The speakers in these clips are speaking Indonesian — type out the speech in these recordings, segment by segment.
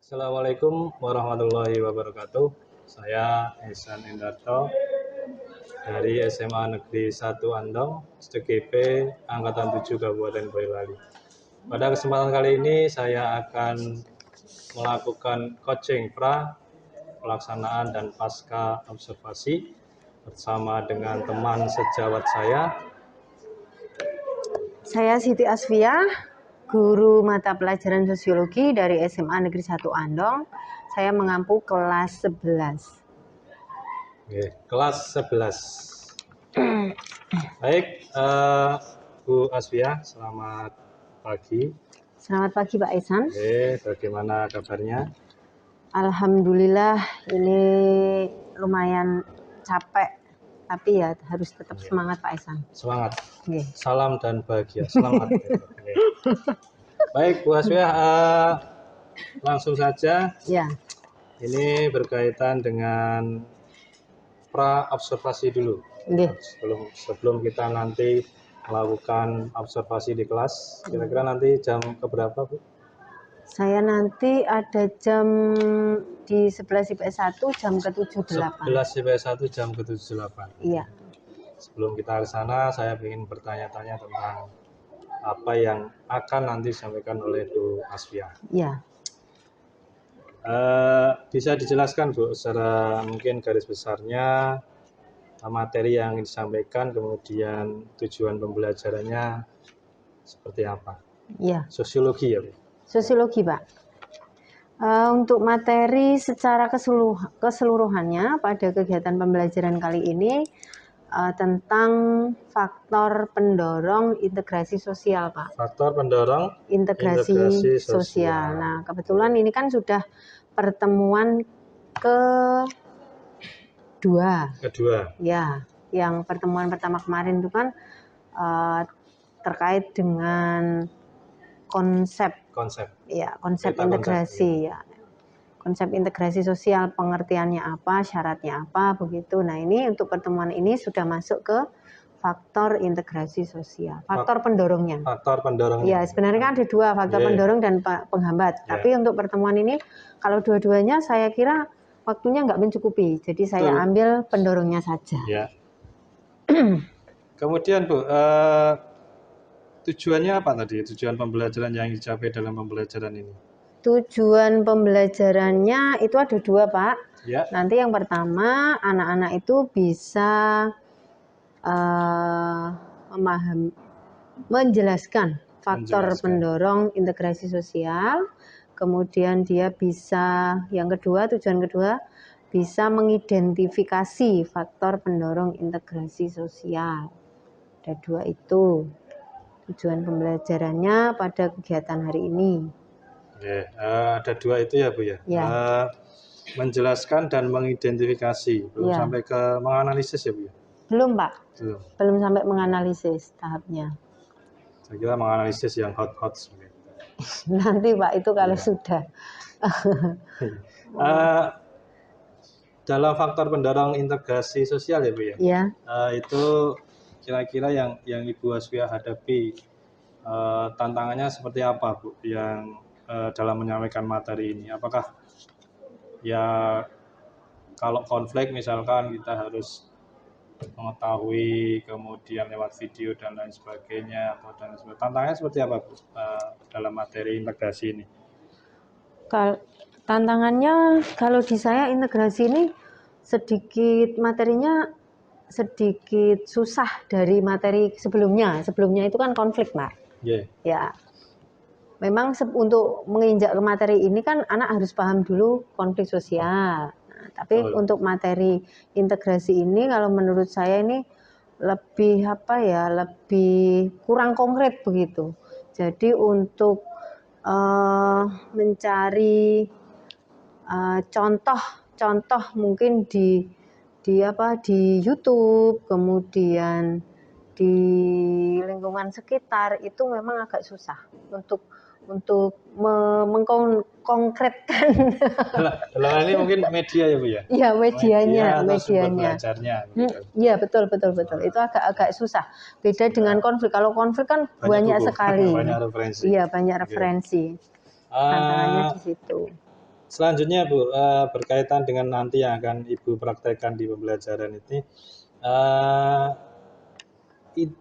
Assalamualaikum warahmatullahi wabarakatuh. Saya Ihsan Endarto dari SMA Negeri 1 Andong, STGP Angkatan 7 Kabupaten Boyolali. Pada kesempatan kali ini saya akan melakukan coaching pra, pelaksanaan dan pasca observasi bersama dengan teman sejawat saya. Saya Siti Asfia, guru mata pelajaran sosiologi dari SMA Negeri 1 Andong. Saya mengampu kelas 11. Oke, kelas 11. Baik, Bu Asfia, selamat pagi. Selamat pagi Pak Ihsan. Oke, bagaimana kabarnya? Alhamdulillah, ini lumayan capek, tapi ya harus tetap semangat Pak Ihsan. Semangat. Oke. Salam dan bahagia. Semangat. Oke. Baik, Bu Asfia, langsung saja. Ya. Ini berkaitan dengan pra observasi dulu. Oke. Sebelum kita nanti melakukan observasi di kelas, kira-kira nanti jam keberapa, Bu? Saya nanti ada jam di 11 IPS 1 jam ke-78. 11 IPS 1 jam ke-78. Iya. Sebelum kita ke sana, saya ingin bertanya-tanya tentang apa yang akan nanti disampaikan oleh Bu Asfia. Iya. Bisa dijelaskan, Bu, secara mungkin garis besarnya materi yang disampaikan, kemudian tujuan pembelajarannya seperti apa? Iya. Sosiologi ya, Bu? Sosiologi, Pak. Untuk materi secara keseluruhannya pada kegiatan pembelajaran kali ini tentang faktor pendorong integrasi sosial, Pak. Faktor pendorong integrasi sosial. Nah, kebetulan ini kan sudah pertemuan kedua. Ya, yang pertemuan pertama kemarin itu kan terkait dengan konsep integrasi ya. Konsep integrasi sosial, pengertiannya apa, syaratnya apa, begitu. Nah, ini untuk pertemuan ini sudah masuk ke faktor integrasi sosial. Faktor pendorongnya. Ya, sebenarnya kan ada dua, faktor pendorong dan penghambat. Tapi untuk pertemuan ini, kalau dua-duanya saya kira waktunya nggak mencukupi. Jadi saya ambil pendorongnya saja. Ya. Kemudian, Bu, tujuannya apa tadi? Tujuan pembelajaran yang dicapai dalam pembelajaran ini? Tujuan pembelajarannya itu ada dua, Pak. Ya. Nanti yang pertama, anak-anak itu bisa menjelaskan faktor pendorong integrasi sosial. Kemudian dia bisa, tujuan kedua, bisa mengidentifikasi faktor pendorong integrasi sosial. Ada dua itu tujuan pembelajarannya pada kegiatan hari ini. Ada dua itu ya, Bu ya. Menjelaskan dan mengidentifikasi. Belum sampai ke menganalisis ya, Bu ya? Belum, Pak. Belum sampai menganalisis tahapnya. Saya kira menganalisis yang hot-hot. Nanti, Pak, itu kalau sudah. Dalam faktor pendorong integrasi sosial ya, Bu ya? Iya. Itu kira-kira yang Ibu Asfia hadapi, tantangannya seperti apa, Bu, yang dalam menyampaikan materi ini? Apakah ya kalau konflik misalkan kita harus mengetahui, kemudian lewat video dan lain sebagainya, tantangannya seperti apa, Bu, dalam materi integrasi ini? Tantangannya kalau di saya integrasi ini materinya sedikit susah dari materi sebelumnya. Sebelumnya itu kan konflik, Pak. Ya. Memang untuk menginjak ke materi ini kan anak harus paham dulu konflik sosial. Nah, tapi untuk materi integrasi ini kalau menurut saya ini lebih lebih kurang konkret begitu. Jadi untuk mencari contoh mungkin di YouTube, kemudian di lingkungan sekitar itu memang agak susah untuk mengkonkretkan. Dalam ini mungkin media ya, Bu ya? Iya, medianya. Belajarnya. Iya, betul. Itu agak susah. Beda dengan konflik. Kalau konflik kan banyak sekali. Banyak referensi. Iya, banyak referensi. Tantangannya di situ. Selanjutnya Bu, berkaitan dengan nanti yang akan Ibu praktekkan di pembelajaran ini,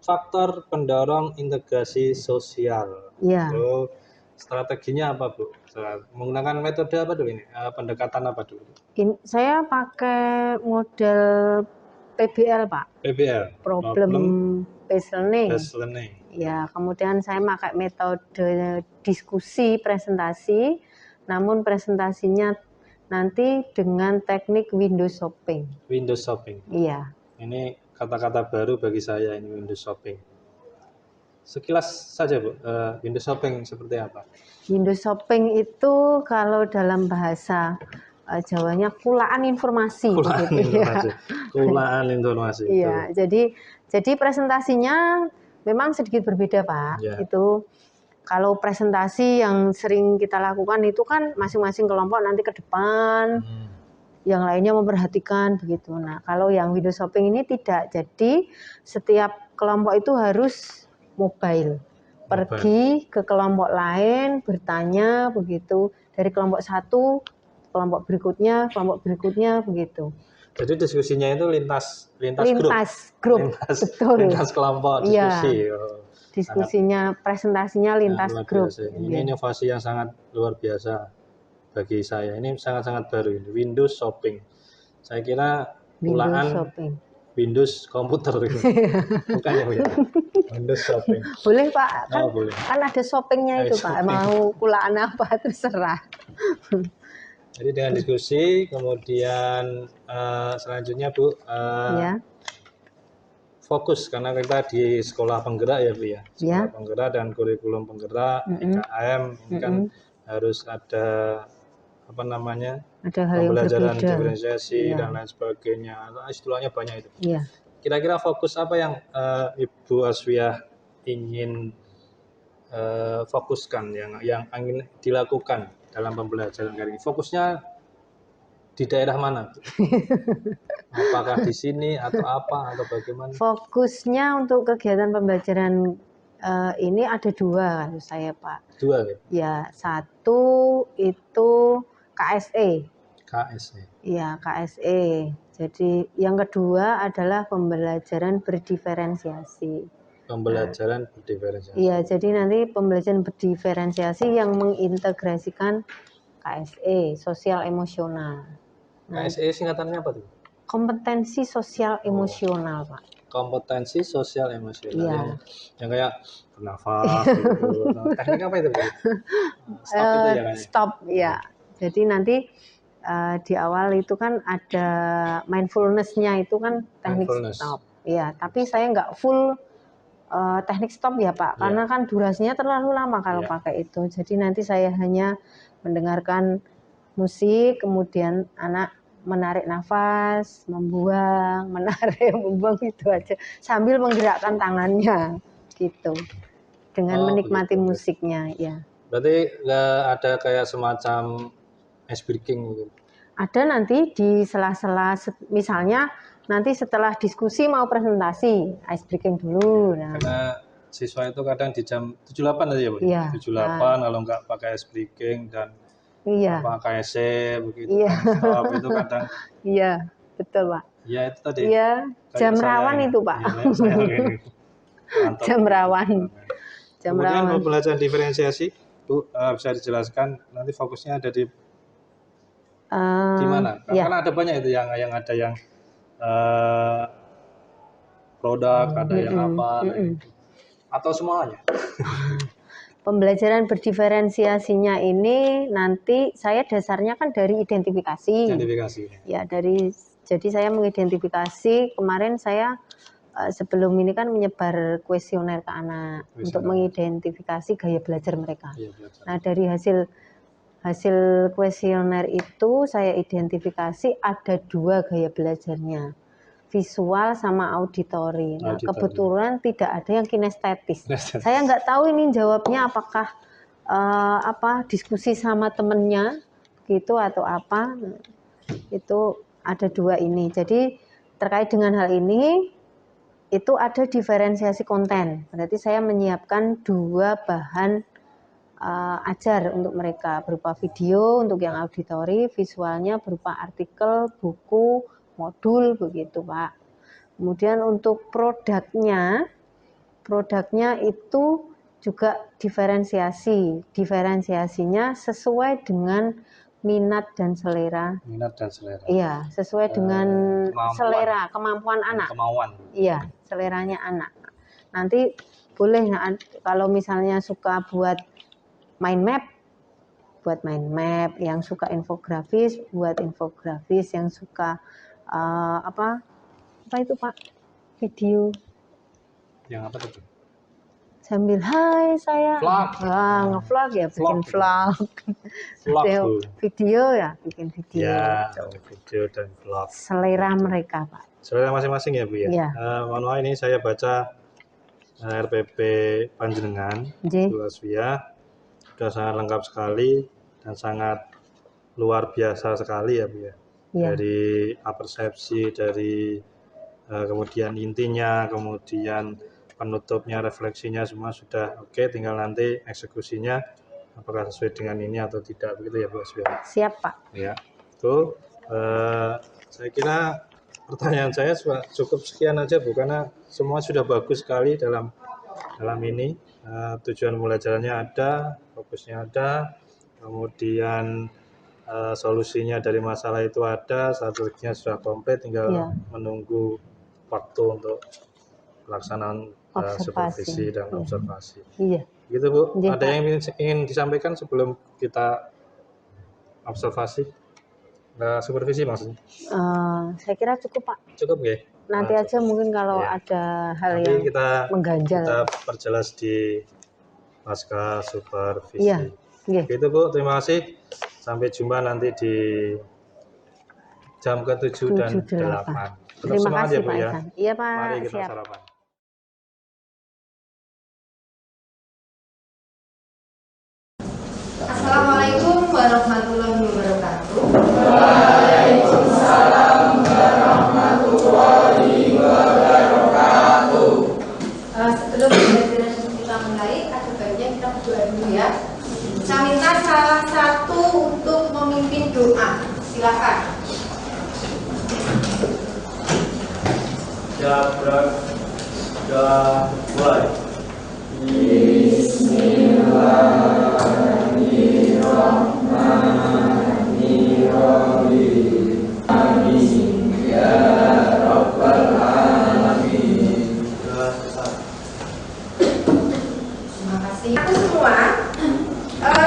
faktor pendorong integrasi sosial. Ya. So, strateginya apa Bu? Menggunakan metode apa dulu ini? Pendekatan apa dulu? Saya pakai model PBL Pak. PBL. Problem based learning. Based learning. Ya, kemudian saya pakai metode diskusi presentasi, namun presentasinya nanti dengan teknik window shopping. Window shopping. Iya. Ini kata-kata baru bagi saya, ini window shopping. Sekilas saja Bu, window shopping seperti apa? Window shopping itu kalau dalam bahasa Jawanya kulaan informasi. Kulaan informasi. Kulaan informasi. Iya, jadi presentasinya memang sedikit berbeda Pak. Ya. Itu kalau presentasi yang sering kita lakukan itu kan masing-masing kelompok nanti ke depan, yang lainnya memperhatikan begitu. Nah, kalau yang window shopping ini tidak. Jadi setiap kelompok itu harus mobile. Pergi ke kelompok lain, bertanya begitu. Dari kelompok satu, kelompok berikutnya begitu. Jadi diskusinya itu lintas grup. Betul. Lintas kelompok diskusi. Ya. Diskusinya, presentasinya lintas grup. Ini inovasi yang sangat luar biasa bagi saya. Ini sangat-sangat baru ini, Windows shopping. Saya kira kulaan Windows komputer itu. Bukan ya, Bu ya? Windows shopping. Boleh Pak, kan ada shoppingnya itu Pak. Mau kulaan apa terserah. Jadi dengan diskusi, kemudian selanjutnya Bu, ya. Fokus karena kita di sekolah penggerak ya Bu ya. Sekolah penggerak dan kurikulum penggerak, IKM ini kan harus ada apa namanya? Ada hal pembelajaran diferensiasi dan lain sebagainya. Istilahnya banyak itu. Iya. Kira-kira fokus apa yang Ibu Aswiah ingin fokuskan, yang ingin dilakukan dalam pembelajaran kali ini? Fokusnya di daerah mana? Apakah di sini atau apa atau bagaimana? Fokusnya untuk kegiatan pembelajaran ini ada dua menurut saya Pak. Dua ya? Ya, satu itu KSE. KSE. Iya, KSE. Jadi yang kedua adalah pembelajaran berdiferensiasi. Pembelajaran berdiferensiasi. Iya, jadi nanti pembelajaran berdiferensiasi yang mengintegrasikan KSE, sosial emosional. KSE singkatannya apa tuh? Kompetensi sosial emosional, Pak. Kompetensi sosial emosional. Iya. Yang kayak bernafas gitu. Nah, teknik apa itu, Bu? Stop itu ya kan? Stop, ya. Jadi nanti di awal itu kan ada mindfulness-nya itu kan teknik stop. Iya, tapi saya nggak full teknik stop ya Pak, karena kan durasinya terlalu lama kalau pakai itu. Jadi nanti saya hanya mendengarkan musik, kemudian anak menarik nafas, membuang, menarik, membuang itu aja, sambil menggerakkan tangannya, gitu, dengan menikmati musiknya, ya. Berarti ada kayak semacam ice breaking gitu? Ada nanti di sela-sela, misalnya nanti setelah diskusi mau presentasi, ice breaking dulu. Nah. Karena siswa itu kadang di jam 78 aja ya Bu? Iya. 78 kalau nggak pakai ice breaking dan apa KSC begitu. Iya. Stop itu kadang. Iya, betul Pak. Iya itu tadi. Iya, jam rawan itu Pak. Jam rawan. Kemudian pembelajaran diferensiasi, Bu, bisa dijelaskan nanti fokusnya ada di mana? Karena ada banyak itu yang ada yang produk, ada yang apa, atau semuanya. Pembelajaran berdiferensiasinya ini nanti saya dasarnya kan dari identifikasi. Ya, jadi saya mengidentifikasi, kemarin saya sebelum ini kan menyebar kuesioner ke anak untuk mengidentifikasi gaya belajar mereka. Nah, dari hasil kuesioner itu saya identifikasi ada 2 gaya belajarnya, visual sama auditori. Nah, kebetulan tidak ada yang kinestetis. Saya nggak tahu ini jawabnya apakah diskusi sama temennya gitu atau apa. Itu ada 2 ini. Jadi terkait dengan hal ini itu ada diferensiasi konten. Berarti saya menyiapkan 2 bahan ajar untuk mereka berupa video untuk yang auditori, visualnya berupa artikel, buku, modul begitu Pak. Kemudian untuk produknya itu juga diferensiasinya sesuai dengan minat dan selera. Iya, sesuai dengan kemampuan anak. Iya, seleranya anak. Nanti boleh kalau misalnya suka buat mind map, yang suka infografis, buat infografis, yang suka apa itu Pak? Video. Yang apa itu? Sambil hai saya nge-vlog ya, bikin vlog. Video ya, bikin video. Ya, video dan vlog. Selera mereka Pak. Selera masing-masing ya Bu ya. Ya. Mohon maaf ini saya baca RPP Panjenengan Bu Aswia, sudah sangat lengkap sekali dan sangat luar biasa sekali ya Bu ya. Dari persepsi, dari kemudian intinya, kemudian penutupnya, refleksinya semua sudah oke, tinggal nanti eksekusinya apakah sesuai dengan ini atau tidak, begitu ya Bu Aswia. Siap Pak. Ya, itu saya kira pertanyaan saya cukup sekian aja Bu, karena semua sudah bagus sekali dalam ini. Tujuan pembelajarannya ada, fokusnya ada, kemudian solusinya dari masalah itu ada, strateginya sudah komplit, tinggal menunggu waktu untuk pelaksanaan supervisi dan observasi. Iya. Gitu Bu. Ada yang ingin disampaikan sebelum kita observasi? Supervisi maksudnya? Saya kira cukup Pak. Cukup ya. Nanti aja mungkin kalau ada hal yang mengganjal. Kita perjelas di pasca supervisi. Iya. Gitu Bu. Terima kasih. Sampai jumpa nanti di jam ke-7 dan 8. Terima kasih Pak Ihsan. Iya Pak. Mari kita sarapan. Assalamualaikum warahmatullahi wabarakatuh. Waalaikumsalam warahmatullahi wabarakatuh. Sebelum pembelajaran kita mulai, ada baiknya kita berdoa dulu ya. Saya minta salah satu untuk memimpin doa. Silakan. Sudah mulai. Bismillahirrahmanirrahim. Amin ya rabbal alamin. Terima kasih. Aku semua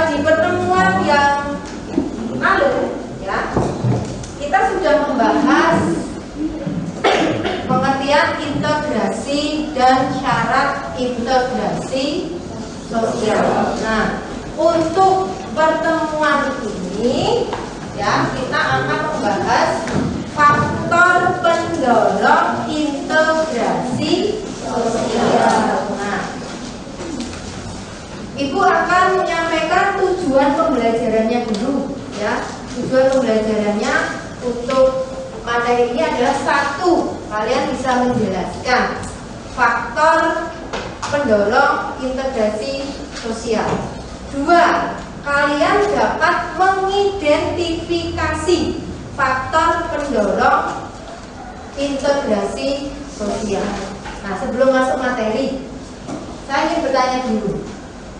di pertemuan yang lalu ya, kita sudah membahas pengertian integrasi dan syarat integrasi sosial. Nah, untuk pertemuan ini ya, kita akan membahas faktor pendorong integrasi sosial. Nah, Ibu akan menyampaikan tujuan pembelajarannya dulu ya. Tujuan pembelajarannya untuk materi ini adalah 1, kalian bisa menjelaskan faktor pendorong integrasi sosial. 2, kalian dapat mengidentifikasi faktor pendorong integrasi sosial. Nah, sebelum masuk materi, saya ingin bertanya dulu.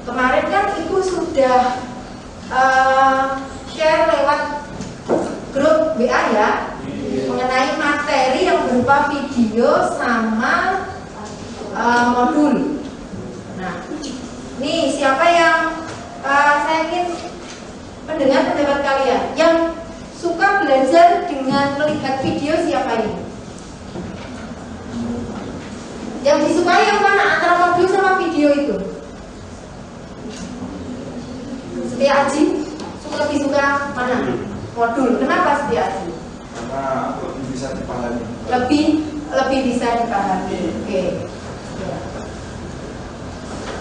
Kemarin kan Ibu sudah share lewat grup WA ya, mengenai materi yang berupa video sama modul. Nah, nih siapa yang saya ingin mendengar pendapat kalian. Yang suka belajar dengan melihat video siapa ini? Yang disukai yang mana antara modul sama video itu? Setia Aji lebih suka mana? Modul. Kenapa Setia Aji? Karena lebih bisa dipahami. Lebih bisa dipahami. Oke.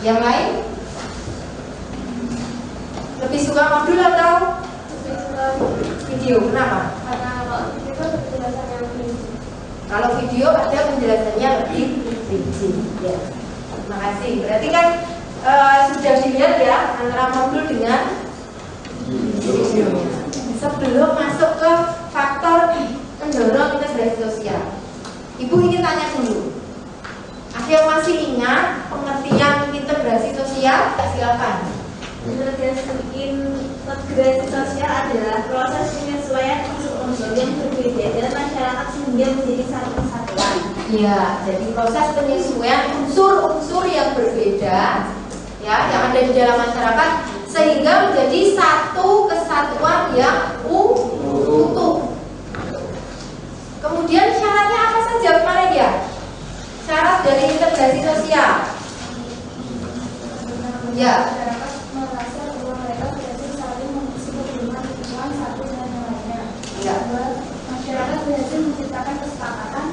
Yang lain? Lebih suka modul atau video? Kenapa? Karena kalau video ada penjelasannya lebih rinci. Kalau video ada penjelasannya lebih rinci. Ya. Terima kasih. Berarti kan sudah dilihat ya antara modul dengan videonya. Sebelum masuk ke faktor pendorong integrasi sosial, Ibu ingin tanya dulu. Ada yang masih ingat pengertian integrasi sosial? Silakan. Integrasi sosial adalah proses penyesuaian unsur-unsur yang berbeda dalam masyarakat sehingga menjadi satu kesatuan. Ya, jadi proses penyesuaian unsur-unsur yang berbeda ya yang ada di dalam masyarakat sehingga menjadi satu kesatuan yang utuh. Kemudian syaratnya apa saja kemarin ya? Syarat dari integrasi sosial. Ya. Masyarakat merasa bahwa mereka berhasil saling mengisi kebutuhan satu dengan yang lainnya. Ya. Masyarakat berhasil menciptakan kesepakatan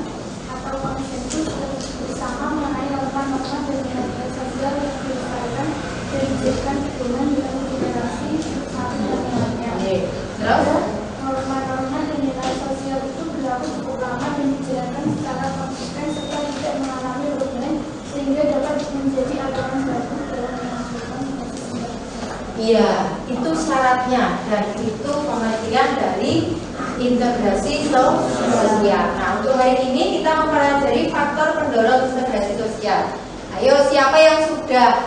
atau konsensus bersama mengenai norma-norma dan nilai sosial yang dilestarikan dan dijadikan pedoman dalam generasi satu dan yang lainnya. Terus? Norma-norma dan nilai sosial itu berlaku cukup lama dan dijalankan secara konsisten serta tidak mengalami perubahan sehingga dapat menjadi aturan baku dalam menghasilkan Iya, itu syaratnya dan itu pengertian dari integrasi sosial. Nah, untuk hari ini kita mempelajari faktor pendorong integrasi sosial. Ayo, siapa yang sudah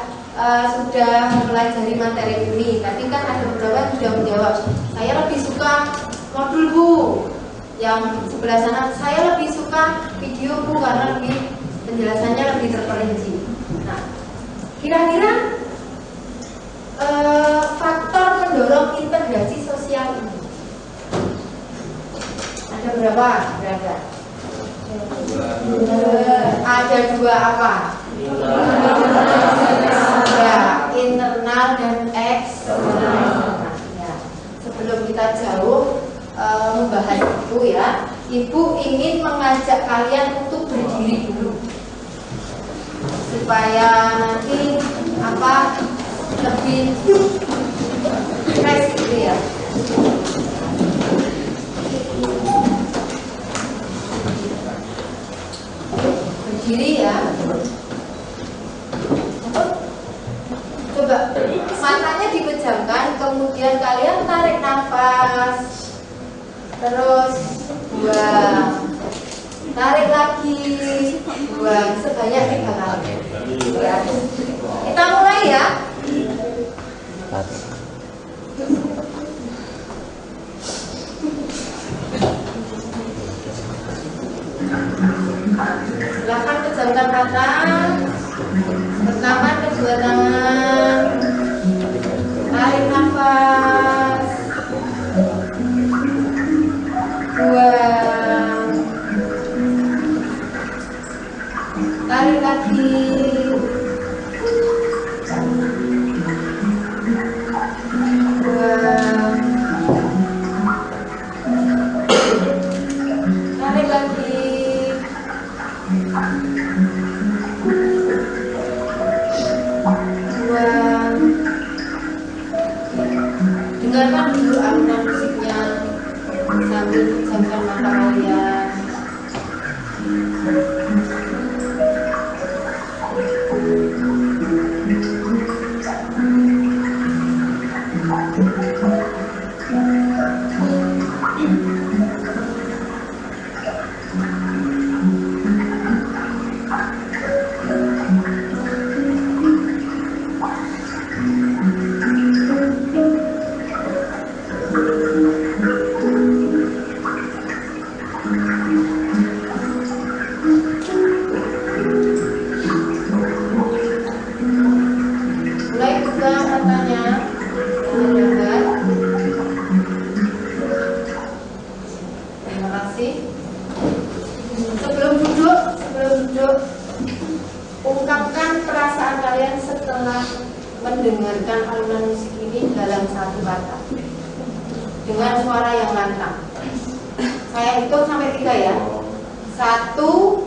mempelajari materi ini? Tadi kan ada beberapa yang sudah menjawab. Saya lebih suka modul Bu. Yang sebelah sana, saya lebih suka video Bu karena penjelasannya lebih terperinci. Nah, kira-kira faktor pendorong integrasi sosial ini ada berapa? Berapa? Ada dua apa? Ya, internal dan eksternal. Ya. Sebelum kita jauh membahas itu ya, Ibu ingin mengajak kalian untuk berdiri dulu supaya nanti lebih fresh gitu ya. Berdiri ya. Coba matanya dipejamkan, kemudian kalian tarik nafas, terus buang, tarik lagi, buang sebanyak 3 kali. Ya. Kita mulai ya. Silakan pejamkan mata. Pertama kedua tangan. Tarik nafas. Buang. Tarik lagi. Tarik lagi. Buang. Dengarkan dulu alunan musiknya sambil pejamkan mata kalian. Mulai buka matanya. Terima kasih. Sebelum duduk, ungkapkan perasaan kalian setelah mendengarkan alunan musik ini dalam satu kata dengan suara yang lantang. Saya hitung sampai 3 ya. 1, 2,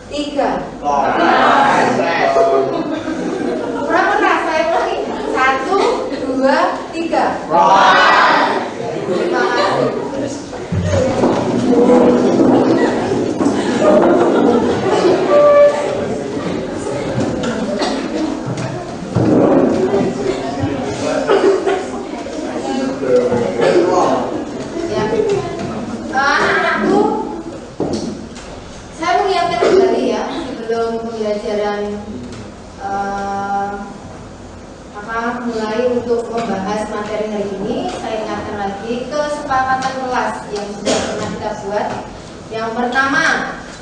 3. Kurang keras, saya ulangi. 1, 2, 3. Terima kasih. lagi kesepakatan kelas yang sudah pernah kita buat. Yang pertama,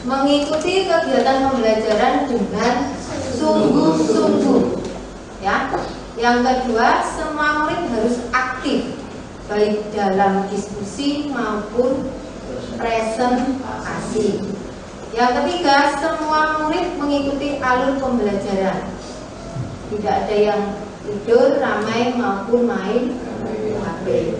mengikuti kegiatan pembelajaran dengan sungguh-sungguh. Ya. Yang kedua, semua murid harus aktif baik dalam diskusi maupun presentasi. Yang ketiga, semua murid mengikuti alur pembelajaran. Tidak ada yang tidur, ramai maupun main HP.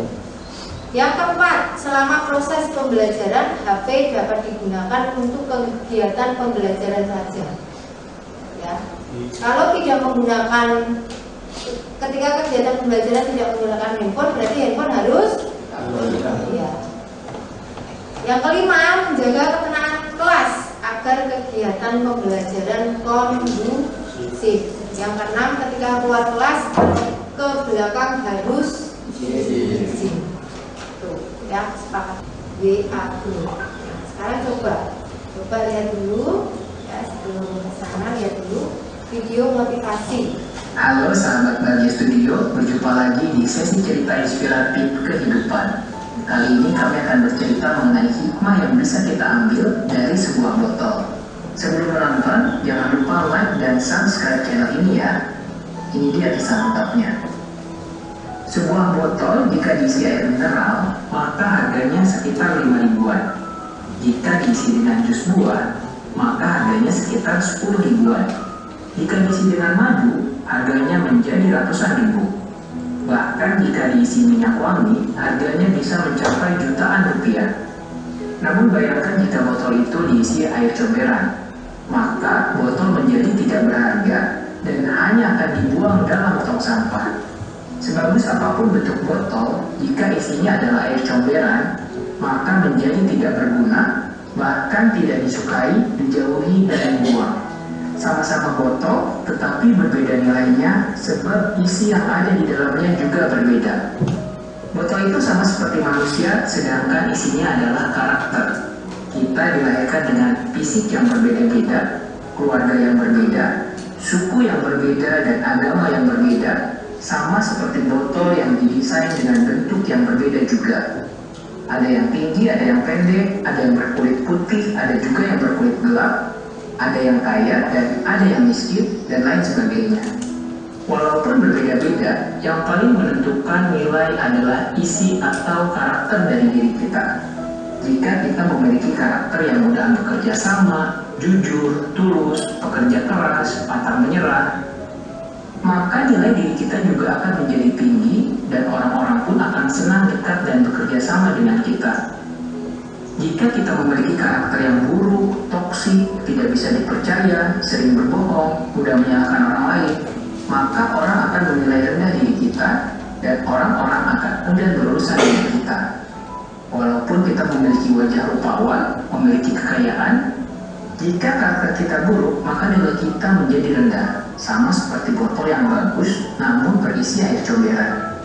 Yang keempat, selama proses pembelajaran, HP dapat digunakan untuk kegiatan pembelajaran saja. Ya. Kalau tidak menggunakan, ketika kegiatan pembelajaran tidak menggunakan handphone, berarti handphone harus. Ya. Yang kelima, menjaga ketenangan kelas agar kegiatan pembelajaran kondusif. Yang keenam, ketika keluar kelas ke belakang harus izin. Tuh, ya, sepakat. WA dulu. Nah, sekarang coba lihat dulu. Ya, sebelum ke sana lihat dulu video motivasi. Halo sahabat Bahagia Studio, berjumpa lagi di sesi cerita inspiratif kehidupan. Kali ini kami akan bercerita mengenai hikmah yang bisa kita ambil dari sebuah botol. Sebelum menonton, jangan lupa like dan subscribe channel ini ya. Ini dia kisah lengkapnya. Sebuah botol jika diisi air mineral, maka harganya sekitar 5 ribuan. Jika diisi dengan jus buah, maka harganya sekitar 10 ribuan. Jika diisi dengan madu, harganya menjadi ratusan ribu. Bahkan jika diisi minyak wangi, harganya bisa mencapai jutaan rupiah. Namun bayangkan jika botol itu diisi air comberan, maka botol menjadi tidak berharga dan hanya akan dibuang dalam tong sampah. Sebagus apapun bentuk botol, jika isinya adalah air comberan, maka menjadi tidak berguna, bahkan tidak disukai, dijauhi, dan dibuang. Sama-sama botol, tetapi berbeda nilainya sebab isi yang ada di dalamnya juga berbeda. Botol itu sama seperti manusia, sedangkan isinya adalah karakter. Kita dilahirkan dengan fisik yang berbeda-beda, keluarga yang berbeda, suku yang berbeda, dan agama yang berbeda. Sama seperti botol yang didesain dengan bentuk yang berbeda juga. Ada yang tinggi, ada yang pendek, ada yang berkulit putih, ada juga yang berkulit gelap, ada yang kaya dan ada yang miskin, dan lain sebagainya. Walaupun berbeda-beda, yang paling menentukan nilai adalah isi atau karakter dari diri kita. Jika kita memiliki karakter yang mudah bekerja sama, jujur, tulus, pekerja keras, pantang menyerah, maka nilai diri kita juga akan menjadi tinggi dan orang-orang pun akan senang dekat dan bekerja sama dengan kita. Jika kita memiliki karakter yang buruk, toksik, tidak bisa dipercaya, sering berbohong, mudah menyalahkan orang lain, maka orang akan menilai rendah diri kita dan orang-orang akan enggan berurusan dengan kita. Walaupun kita memiliki wajah rupawan, memiliki kekayaan, jika karakter kita buruk, maka nilai kita menjadi rendah, sama seperti botol yang bagus namun berisi air comberan.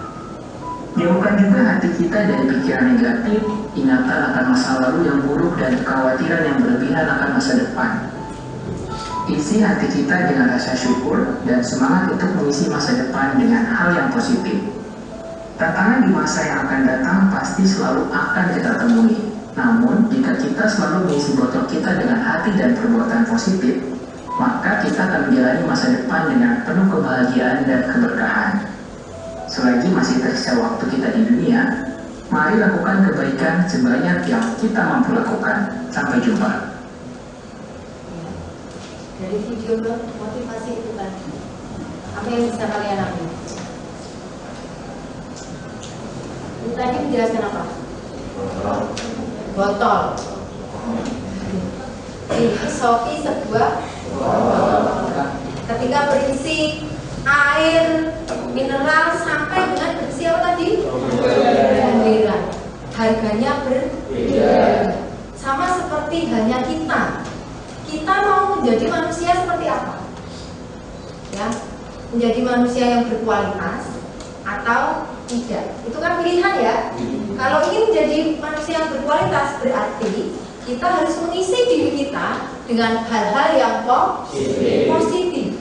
Jauhkan juga hati kita dari pikiran negatif, ingatan akan masa lalu yang buruk, dan kekhawatiran yang berlebihan akan masa depan. Isi hati kita dengan rasa syukur dan semangat untuk mengisi masa depan dengan hal yang positif. Tantangan di masa yang akan datang pasti selalu akan kita temui. Namun, jika kita selalu mengisi botol kita dengan hati dan perbuatan positif, maka kita akan menjalani masa depan dengan penuh kebahagiaan dan keberkahan. Selagi masih tersisa waktu kita di dunia, mari lakukan kebaikan sebanyak yang kita mampu lakukan. Sampai jumpa. Dari video motivasi itu tadi, apa yang bisa kalian ambil? Ini tadi menjelaskan apa? Botol. Filosofi sebuah botol. Ketika berisi air mineral sampai dengan berisi apa tadi? Comberan. Harganya berbeda. Sama seperti halnya kita. Kita mau menjadi manusia seperti apa? Ya, menjadi manusia yang berkualitas atau tidak? Itu kan pilihan ya. Kalau ingin menjadi manusia yang berkualitas, berarti kita harus mengisi diri kita dengan hal-hal yang positif.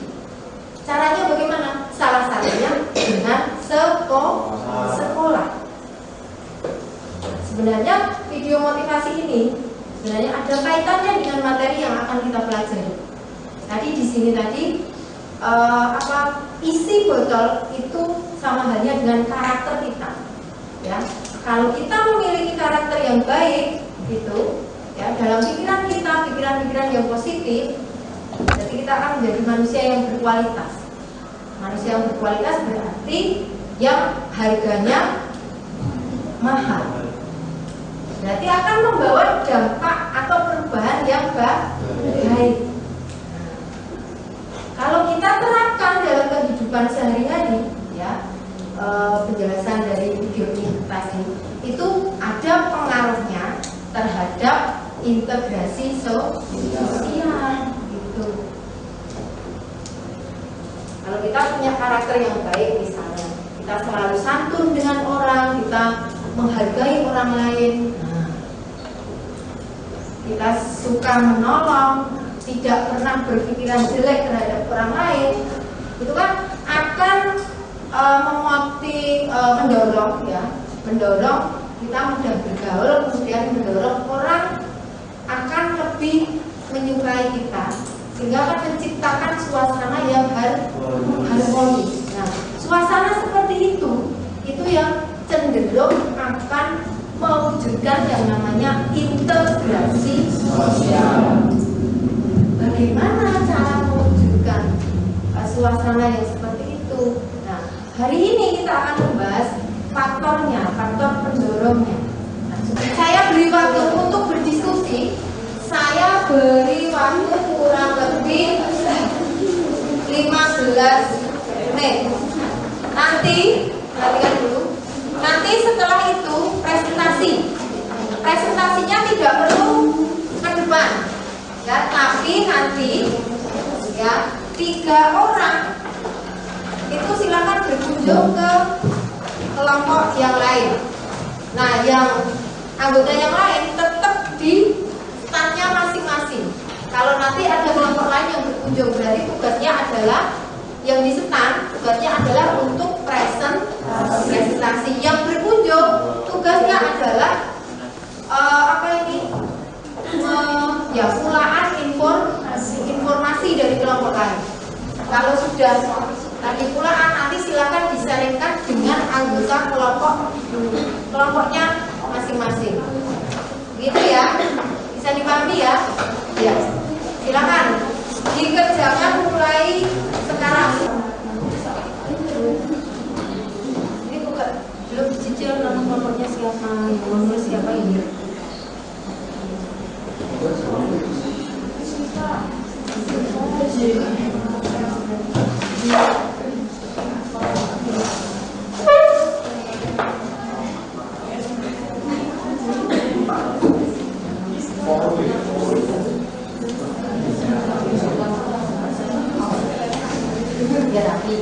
Caranya bagaimana? Salah satunya dengan sekolah. sebenarnya video motivasi ini sebenarnya ada kaitannya dengan materi yang akan kita pelajari. Tadi di sini isi botol itu sama halnya dengan karakter kita. Ya, kalau kita memiliki karakter yang baik, gitu, ya dalam pikiran kita, pikiran-pikiran yang positif, jadi kita akan menjadi manusia yang berkualitas. Manusia yang berkualitas berarti yang harganya mahal. Berarti akan membawa dampak atau perubahan yang baik. Kalau kita terapkan dalam kehidupan sehari-hari, ya penjelasan dari video ini tadi itu ada pengaruhnya terhadap integrasi sosial, gitu. Kalau kita punya karakter yang baik, misalnya kita selalu santun dengan orang, kita menghargai orang lain, kita suka menolong, tidak pernah berpikiran jelek terhadap orang lain, itu kan akan mendorong kita mudah bergaul, kemudian mendorong orang akan lebih menyukai kita, sehingga akan menciptakan suasana yang harmonis. Nah, suasana seperti itu yang cenderung akan mewujudkan yang namanya integrasi sosial. Bagaimana cara mewujudkan suasana yang seperti itu? Nah, hari ini kita akan membahas faktornya, faktor pendorongnya. Nah, saya beri waktu untuk berdiskusi. Saya beri waktu kurang lebih 15 menit. Nanti, perhatikan dulu. Nanti setelah itu presentasi. Presentasinya tidak perlu ke depan, ya, tapi nanti ya 3 orang itu silakan berkunjung ke kelompok yang lain. Nah, yang anggota yang lain tetap di standnya masing-masing. Kalau nanti ada kelompok lain yang berkunjung, berarti tugasnya adalah yang di stand, tugasnya adalah untuk presentasi. Yang berkunjung tugasnya adalah pulaan informasi dari kelompok lain. Kalau sudah tadi pulaan, nanti silakan disaringkan dengan anggota kelompoknya masing-masing. Gitu ya, bisa dipahami ya? Ya, silakan dikerjakan mulai sekarang. Ini bukan belum dicicil nama kelompoknya siapa, nomornya siapa ini? Ya, rapi.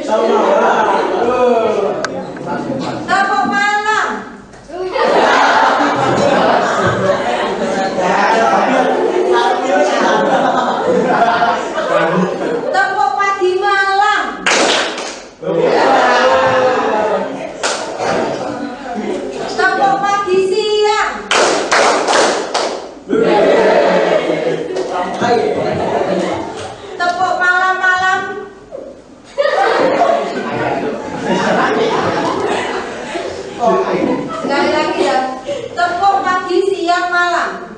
Tepuk malam. Tepuk pagi malam. Tepuk pagi siang. Tepuk malam-malam. Sekali lagi ya. Tepuk pagi siang malam.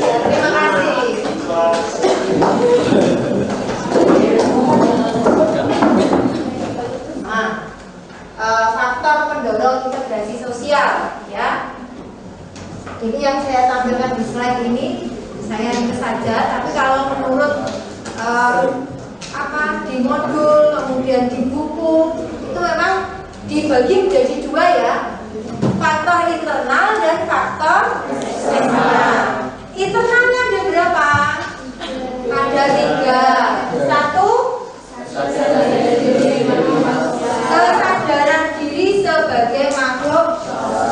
Terima kasih. Nah, faktor pendorong integrasi sosial ya. Ini yang saya tampilkan di slide ini, saya ringkas saja. Tapi kalau menurut di modul, kemudian di buku itu memang dibagi menjadi dua ya, faktor internal dan faktor eksternal. Internalnya ada berapa? Ada 3. 1, kesadaran diri sebagai makhluk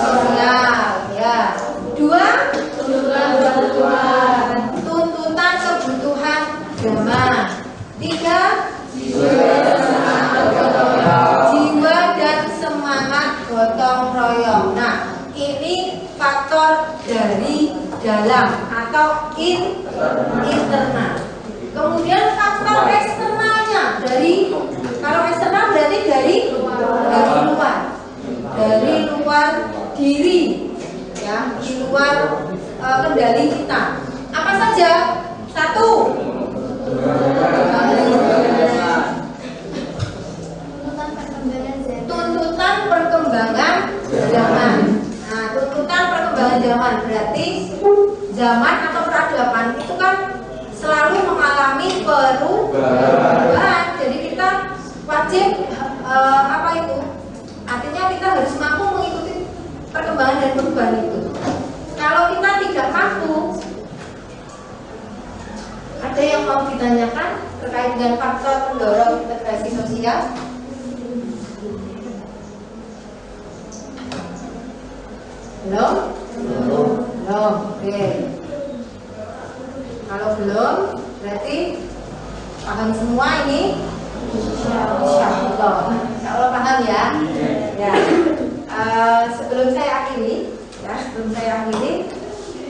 sosial ya. 2, tuntutan kebutuhan zaman. 3, jiwa dan semangat gotong royong. Nah, ini faktor dari dalam atau internal. Kemudian faktor eksternalnya kalau eksternal berarti dari luar diri ya, di luar kendali kita. Apa saja? 1, tuntutan perkembangan zaman. Nah, tuntutan perkembangan zaman berarti zaman atau peradaban itu kan selalu mengalami perubahan. Jadi kita wajib apa itu? Artinya kita harus mampu mengikuti perkembangan dan perubahan itu. Kalau kita tidak mampu, ada yang mau ditanyakan terkait dengan faktor pendorong integrasi sosial? Belum? Oke. Kalau belum, berarti paham semua ini? Insyaallah. Insyaallah paham ya? Ya. Sebelum saya akhiri,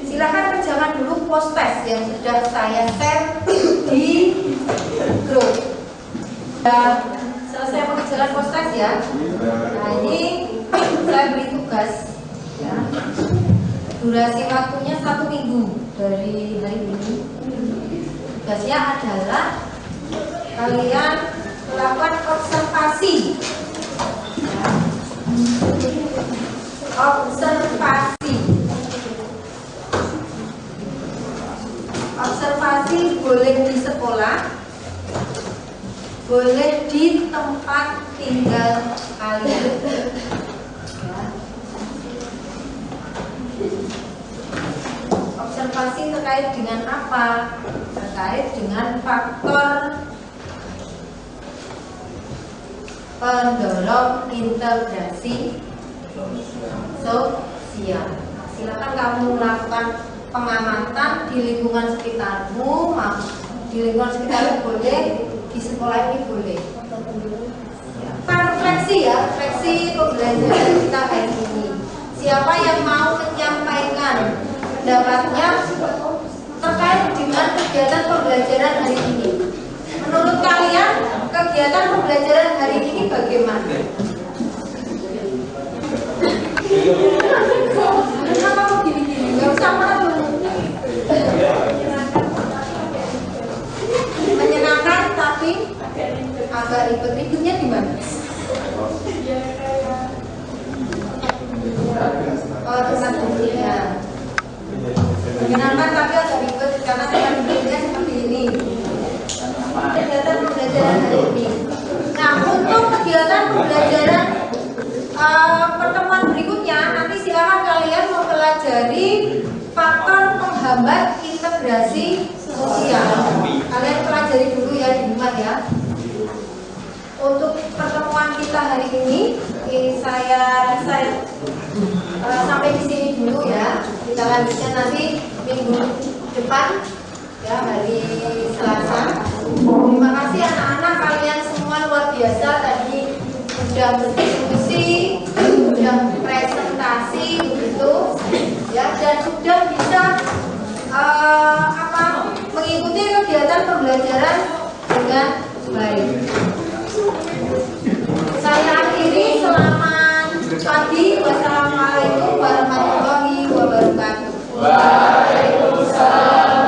silakan kerjakan dulu post test yang sudah saya share di grup. Selesai mengerjakan post test ya. Nah, ini saya beri tugas ya. Durasi waktunya 1 minggu dari hari ini. Tugasnya adalah kalian melakukan observasi ya. Observasi boleh di sekolah, boleh di tempat tinggal kalian ya. Observasi terkait dengan apa? Terkait dengan faktor pendorong integrasi sosial. Silakan kamu melakukan pengamatan di lingkungan sekitarmu, di lingkungan sekitarmu boleh, di sekolah ini boleh. Refleksi ya, refleksi pembelajaran kita hari ini. Siapa yang mau menyampaikan pendapatnya terkait dengan kegiatan pembelajaran hari ini? Menurut kalian kegiatan pembelajaran hari ini bagaimana? Kenapa kamu gini-gini? Gak usah malu. Menyenangkan tapi agak ribet-ribetnya di mana? Oh, tempat duduknya. Menyenangkan tapi agak ribet karena tempat duduknya seperti ini. Kegiatan pembelajaran hari ini. Nah, untuk kegiatan pembelajaran pertemuan berikutnya nanti silakan kalian mempelajari faktor penghambat integrasi integrasi sosial. Kalian pelajari dulu ya di rumah ya. Untuk pertemuan kita hari ini, saya sampai di sini dulu ya. Kita lanjutkan nanti minggu depan ya, hari Selasa. Terima kasih anak-anak, kalian semua luar biasa tadi sudah berdiskusi, sudah presentasi begitu ya, dan sudah bisa mengikuti kegiatan pembelajaran dengan baik. Saya akhiri, selamat pagi. Wassalamualaikum warahmatullahi wabarakatuh. Waalaikumsalam.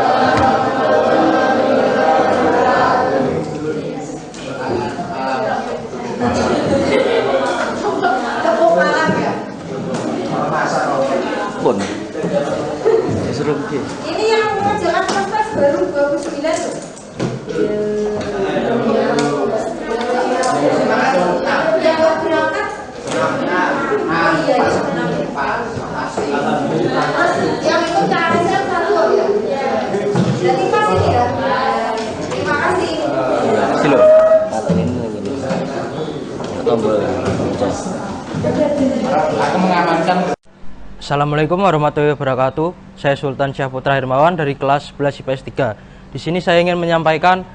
Tepuk malam ya. Pun seru sih. Ini yang mengerjakan proses baru 29 loh. Yang mau berangkat? Oh iya, yang ikut KSM satu ya. Jadi pas ini ya. Terima kasih. Silo. Tombol. Aku mengamankan. Assalamualaikum warahmatullahi wabarakatuh. Saya Sultan Syahputra Hermawan dari kelas 11 IPS 3. Di sini saya ingin menyampaikan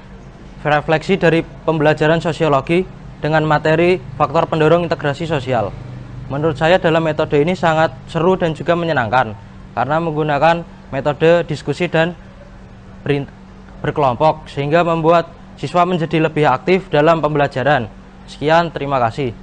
refleksi dari pembelajaran sosiologi dengan materi faktor pendorong integrasi sosial. Menurut saya dalam metode ini sangat seru dan juga menyenangkan karena menggunakan metode diskusi dan berkelompok sehingga membuat siswa menjadi lebih aktif dalam pembelajaran. Sekian, terima kasih.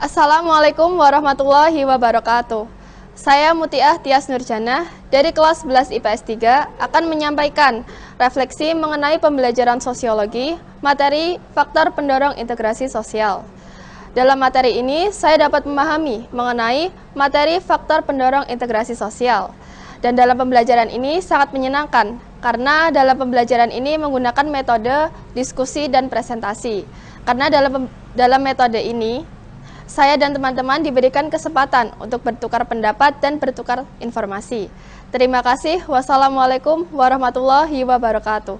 Assalamualaikum warahmatullahi wabarakatuh. Saya Mutiah Tias Nurjana dari kelas 11 IPS 3 akan menyampaikan refleksi mengenai pembelajaran sosiologi, materi faktor pendorong integrasi sosial. Dalam materi ini, saya dapat memahami mengenai materi faktor pendorong integrasi sosial. Dan dalam pembelajaran ini sangat menyenangkan, karena dalam pembelajaran ini menggunakan metode diskusi dan presentasi. Karena dalam metode ini, saya dan teman-teman diberikan kesempatan untuk bertukar pendapat dan bertukar informasi. Terima kasih. Wassalamualaikum warahmatullahi wabarakatuh.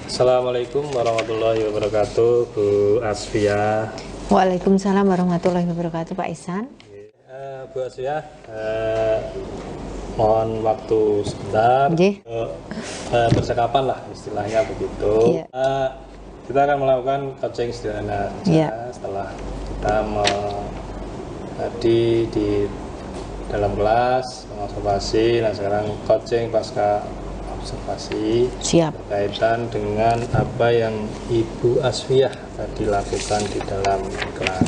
Assalamualaikum warahmatullahi wabarakatuh, Bu Asfia. Waalaikumsalam warahmatullahi wabarakatuh, Pak Ihsan. Bu Asfia, mohon waktu sebentar. Percakapan lah istilahnya begitu. Kita akan melakukan coaching sederhana setelah kita tadi di dalam kelas mengobservasi. Nah, sekarang coaching pasca observasi. Siap. Berkaitan dengan apa yang Ibu Asfiah tadi lakukan di dalam kelas.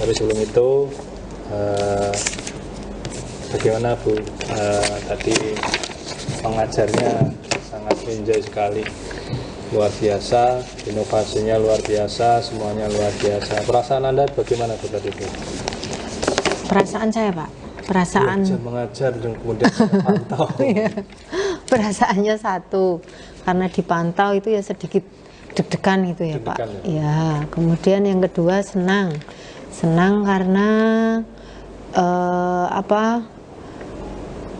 Tapi sebelum itu bagaimana Bu, tadi pengajarnya sangat enjoy sekali, luar biasa, inovasinya luar biasa, semuanya luar biasa. Perasaan Anda bagaimana Bu tadi Bu? Perasaan saya Pak, perasaan mengajar dan kemudian pantau. Perasaannya satu, karena dipantau itu ya sedikit deg-degan gitu ya Pak. Ya, kemudian yang kedua senang karena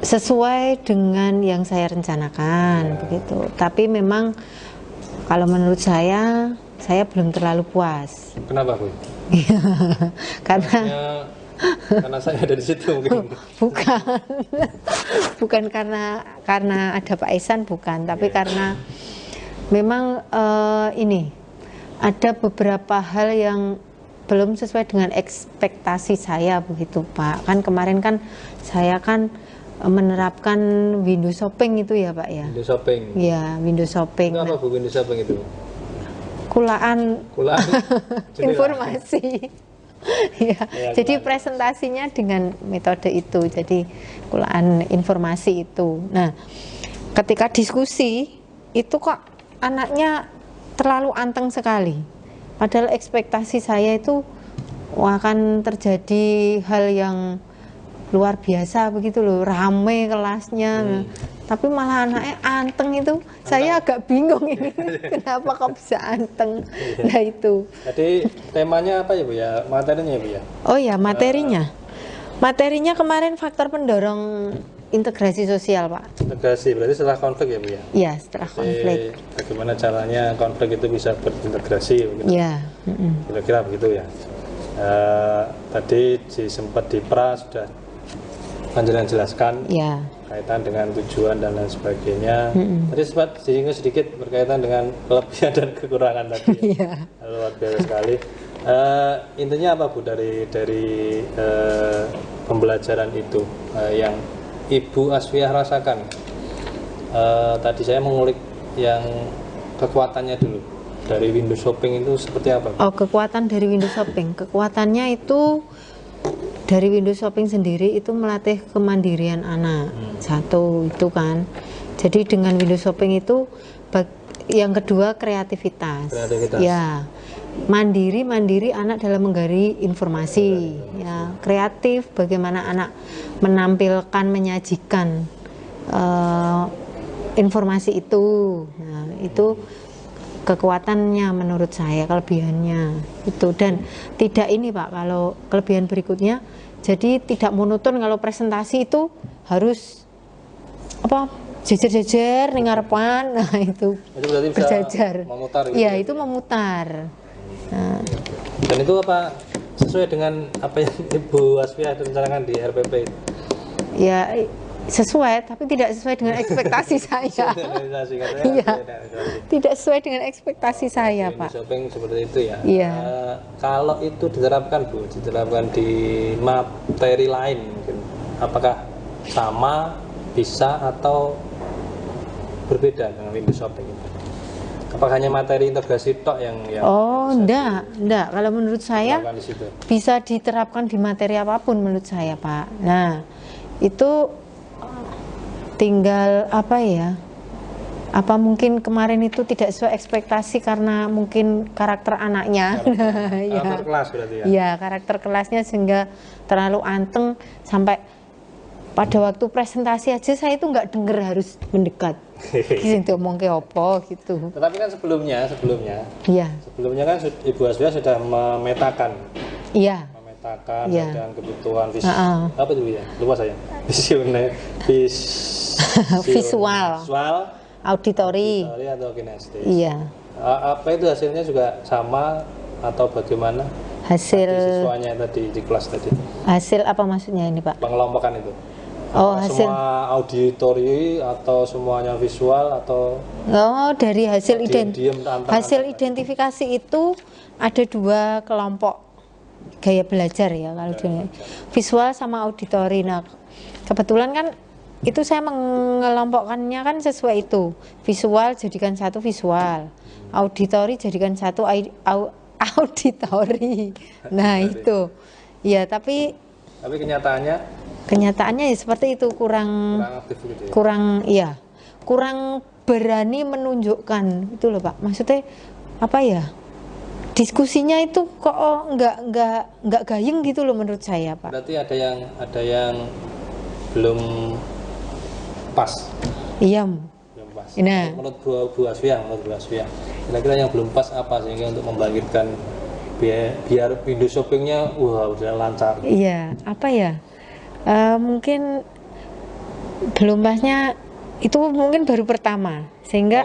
sesuai dengan yang saya rencanakan begitu. Tapi memang kalau menurut saya belum terlalu puas. Kenapa Bu? Karena saya ada di situ mungkin. Bukan karena ada Pak Ihsan, bukan, tapi karena memang ini ada beberapa hal yang belum sesuai dengan ekspektasi saya begitu Pak. Kan kemarin kan saya menerapkan window shopping itu ya Pak ya. Window shopping. Ya, window shopping. Itu apa Bu window shopping itu? Kulaan informasi. Ya, jadi kulaan. presentasinya dengan metode itu, jadi kulaan informasi itu. Nah, ketika diskusi itu kok anaknya terlalu anteng sekali. Padahal ekspektasi saya itu akan terjadi hal yang luar biasa begitu loh, rame kelasnya. tapi malah anaknya anteng itu. Saya agak bingung ini kenapa kok bisa anteng. Nah itu. Jadi temanya apa ya Bu ya? Materinya ya Bu ya? Oh ya, materinya. Materinya kemarin faktor pendorong integrasi sosial, Pak. Integrasi berarti setelah konflik ya Bu ya? Iya, setelah konflik. Bagaimana caranya konflik itu bisa berintegrasi begitu? Iya. Kira-kira begitu ya. Tadi sempat di pra sudah panjenengan jelaskan kaitan dengan tujuan dan lain sebagainya. Tadi sempat singgung sedikit berkaitan dengan kelebihan dan kekurangan tadi. Luar biasa sekali. Intinya apa Bu dari pembelajaran itu yang Ibu Asfiah rasakan? Tadi saya mengulik yang kekuatannya dulu. Dari window shopping itu seperti apa? Oh, kekuatan dari window shopping. Kekuatannya itu dari window shopping sendiri itu melatih kemandirian anak. Satu itu kan. Jadi dengan window shopping itu yang kedua kreativitas. Ya. Mandiri anak dalam menggali informasi. Ya, kreatif bagaimana anak menampilkan, menyajikan informasi itu. Nah, itu kekuatannya menurut saya, kelebihannya itu. Dan tidak ini Pak, kalau kelebihan berikutnya jadi tidak monoton kalau presentasi itu harus apa jejer-jejer ning ngarepan. Nah itu berjajar memutar gitu ya, itu memutar. Nah. Dan itu apa sesuai dengan apa yang Ibu Asfiah rencanakan di RPP itu? Ya sesuai, tapi tidak sesuai dengan ekspektasi saya. Iya, tidak sesuai dengan ekspektasi saya, Pak. Shopping seperti itu ya. Iya. Kalau itu diterapkan Bu, diterapkan di materi lain, mungkin, apakah sama, bisa atau berbeda dengan window shopping itu? Apakah hanya materi integrasi tok yang Oh, enggak. Kalau menurut saya bisa diterapkan di materi apapun menurut saya, Pak. Nah, itu tinggal apa ya, apa mungkin kemarin itu tidak sesuai ekspektasi karena mungkin karakter anaknya karakter kelas berarti ya? Iya, karakter kelasnya sehingga terlalu anteng sampai pada waktu presentasi aja saya itu nggak denger harus mendekat gitu, ngomong ke opo gitu. Tetapi kan sebelumnya kan Ibu Asfiah sudah memetakan dan kebutuhan apa itu ya, lupa saya, visual, auditori atau kinestis. Iya. Apa itu hasilnya juga sama atau bagaimana? Hasil siswanya tadi di kelas tadi. Hasil apa maksudnya ini Pak? Pengelompokan itu. Oh, hasil semua auditori atau semuanya visual atau? Oh, dari hasil identifikasi itu ada 2 kelompok gaya belajar ya kalau visual sama auditori. Nah, kebetulan kan itu saya mengelompokkannya kan sesuai itu. Visual jadikan satu visual, auditori jadikan satu auditori. Nah, itu. Ya, tapi kenyataannya ya seperti itu, kurang aktif gitu ya? kurang berani menunjukkan itu loh Pak. Maksudnya apa ya? Diskusinya itu kok nggak gayeng gitu loh menurut saya Pak. Berarti ada yang belum pas. Iya. Belum pas. Nah, menurut Bu Asfiah, kira-kira yang belum pas apa sehingga untuk membangkitkan biar window shoppingnya udah lancar. Iya, apa ya? Mungkin belum pasnya itu mungkin baru pertama sehingga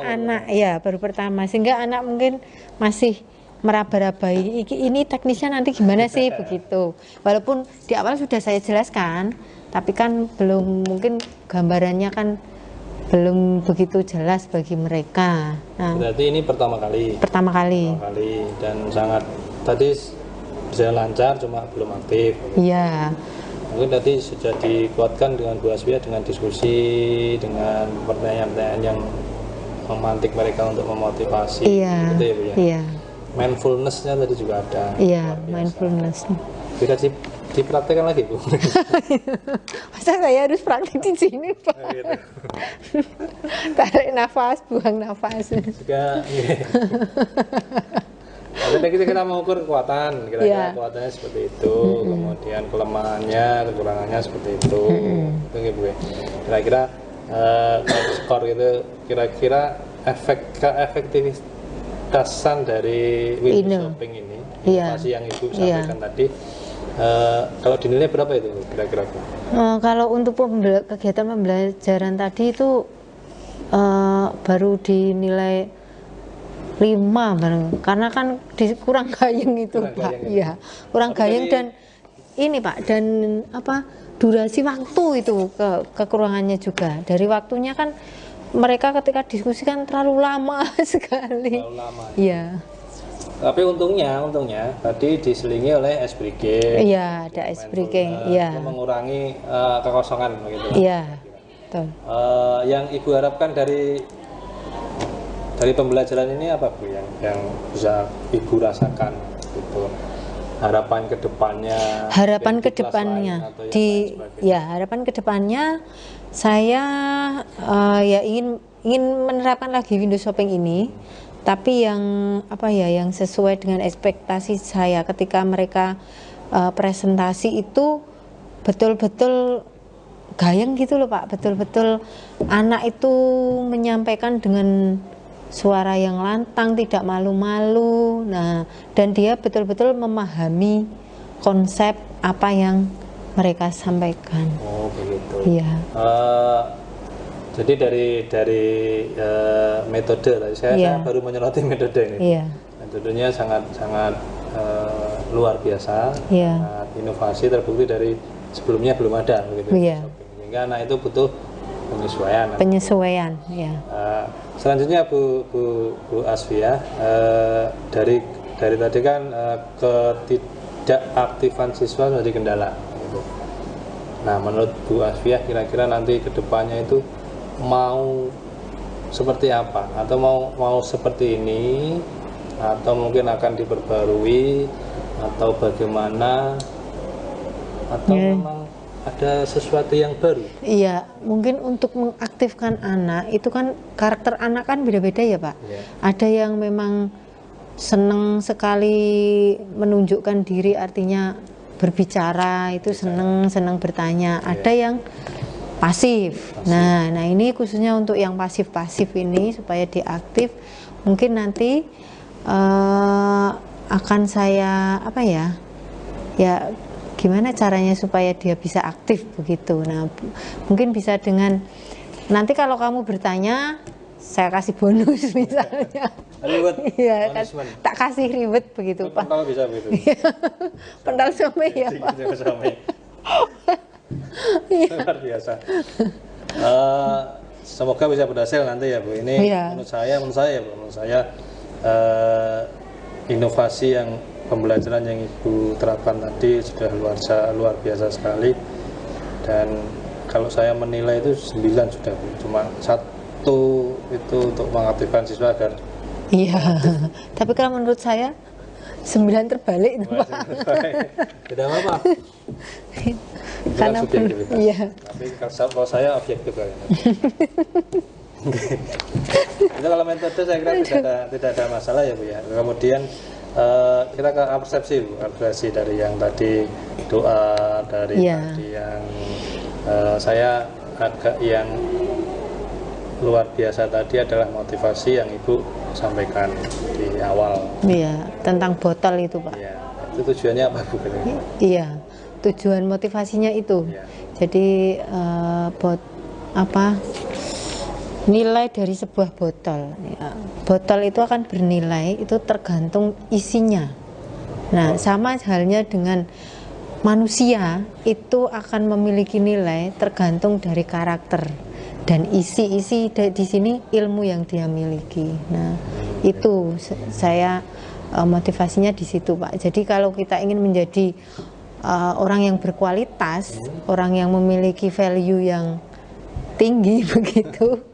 baru pertama sehingga anak mungkin masih meraba-rabai ini teknisnya nanti gimana sih begitu. Walaupun di awal sudah saya jelaskan, tapi kan belum, mungkin gambarannya kan belum begitu jelas bagi mereka. Nah, berarti ini pertama kali dan sangat tadi berjalan lancar, cuma belum aktif. Iya. Mungkin tadi sudah dikuatkan dengan Bu Asfiah dengan diskusi, dengan pertanyaan-pertanyaan yang memantik mereka untuk memotivasi. Iya. Gitu ya Bu ya? Iya. Mindfulness-nya tadi juga ada. Iya, mindfulness. Bisa dipraktekkan lagi Bu. Masa saya harus praktik di sini Pak? Gitu. Tarik nafas, buang nafas. Juga. Jadi kita mengukur kekuatan, kira-kira kekuatannya seperti itu, kemudian kelemahannya, kekurangannya seperti itu, itu Bu. Kira-kira skor itu kira-kira efektivitasan dari window shopping ini, inovasi yang Ibu sampaikan tadi, kalau dinilai berapa itu kira-kira? Kalau untuk kegiatan pembelajaran tadi itu baru dinilai 5 bareng, karena kan kurang gayeng itu Pak. Iya, kurang gayeng dan ini Pak, dan apa durasi waktu itu kekurangannya juga. Dari waktunya kan mereka ketika diskusi kan terlalu lama sekali. Terlalu lama. Iya. Tapi untungnya tadi diselingi oleh ice breaking. Iya, ada ice breaking. Iya. Mengurangi kekosongan begitu. Iya. Betul. Yang Ibu harapkan dari pembelajaran ini apa Bu yang bisa Ibu rasakan gitu? Harapan kedepannya harapan kedepannya saya ya ingin menerapkan lagi window shopping ini, tapi yang yang sesuai dengan ekspektasi saya ketika mereka presentasi itu betul-betul gayeng gitu loh Pak, betul-betul anak itu menyampaikan dengan suara yang lantang, tidak malu-malu. Nah, dan dia betul-betul memahami konsep apa yang mereka sampaikan. Oh, begitu. Iya. Jadi dari metode tadi saya baru menyoroti metode ini. Iya. Metodenya sangat luar biasa. Iya. Sangat inovasi, terbukti dari sebelumnya belum ada begitu. Iya. Sehingga anak itu butuh penyesuaian ya. Selanjutnya Bu Asvia, dari tadi kan ketidakaktifan siswa menjadi kendala gitu. Nah, menurut Bu Asvia kira-kira nanti kedepannya itu mau seperti apa, atau mau seperti ini, atau mungkin akan diperbarui, atau bagaimana, atau memang ada sesuatu yang baru? Iya, mungkin untuk mengaktifkan anak itu kan karakter anak kan beda-beda ya Pak. Ada yang memang senang sekali menunjukkan diri, artinya berbicara itu senang bertanya. Ada yang pasif. Nah ini khususnya untuk yang pasif ini supaya diaktif, mungkin nanti akan saya gimana caranya supaya dia bisa aktif begitu. Nah, mungkin bisa dengan nanti kalau kamu bertanya, saya kasih bonus misalnya. Ribet. Iya, tak kasih ribet begitu Pak. Pental bisa begitu. Pental somai ya Pak. Luar biasa. Semoga bisa berhasil nanti ya Bu. Ini menurut saya inovasi yang pembelajaran yang Ibu terapkan tadi sudah luar biasa sekali, dan kalau saya menilai itu 9 sudah Bu. Cuma 1 itu untuk mengaktifkan siswa agar tapi kalau menurut saya 9 terbalik itu Pak. Tidak apa-apa. Karena tapi kalau saya objektif kan. Itu kalau metode saya kira tidak ada masalah ya Bu ya. Kemudian kita ke apresiasi dari yang tadi doa, dari tadi yang saya agak yang luar biasa tadi adalah motivasi yang Ibu sampaikan di awal. Iya, tentang botol itu Pak. Iya, itu tujuannya apa Bu? Iya, tujuan motivasinya itu. Iya. Jadi nilai dari sebuah botol. Botol itu akan bernilai itu tergantung isinya. Nah, sama halnya dengan manusia itu akan memiliki nilai tergantung dari karakter dan isi di sini ilmu yang dia miliki. Nah, itu saya motivasinya di situ Pak. Jadi kalau kita ingin menjadi orang yang berkualitas, orang yang memiliki value yang tinggi begitu.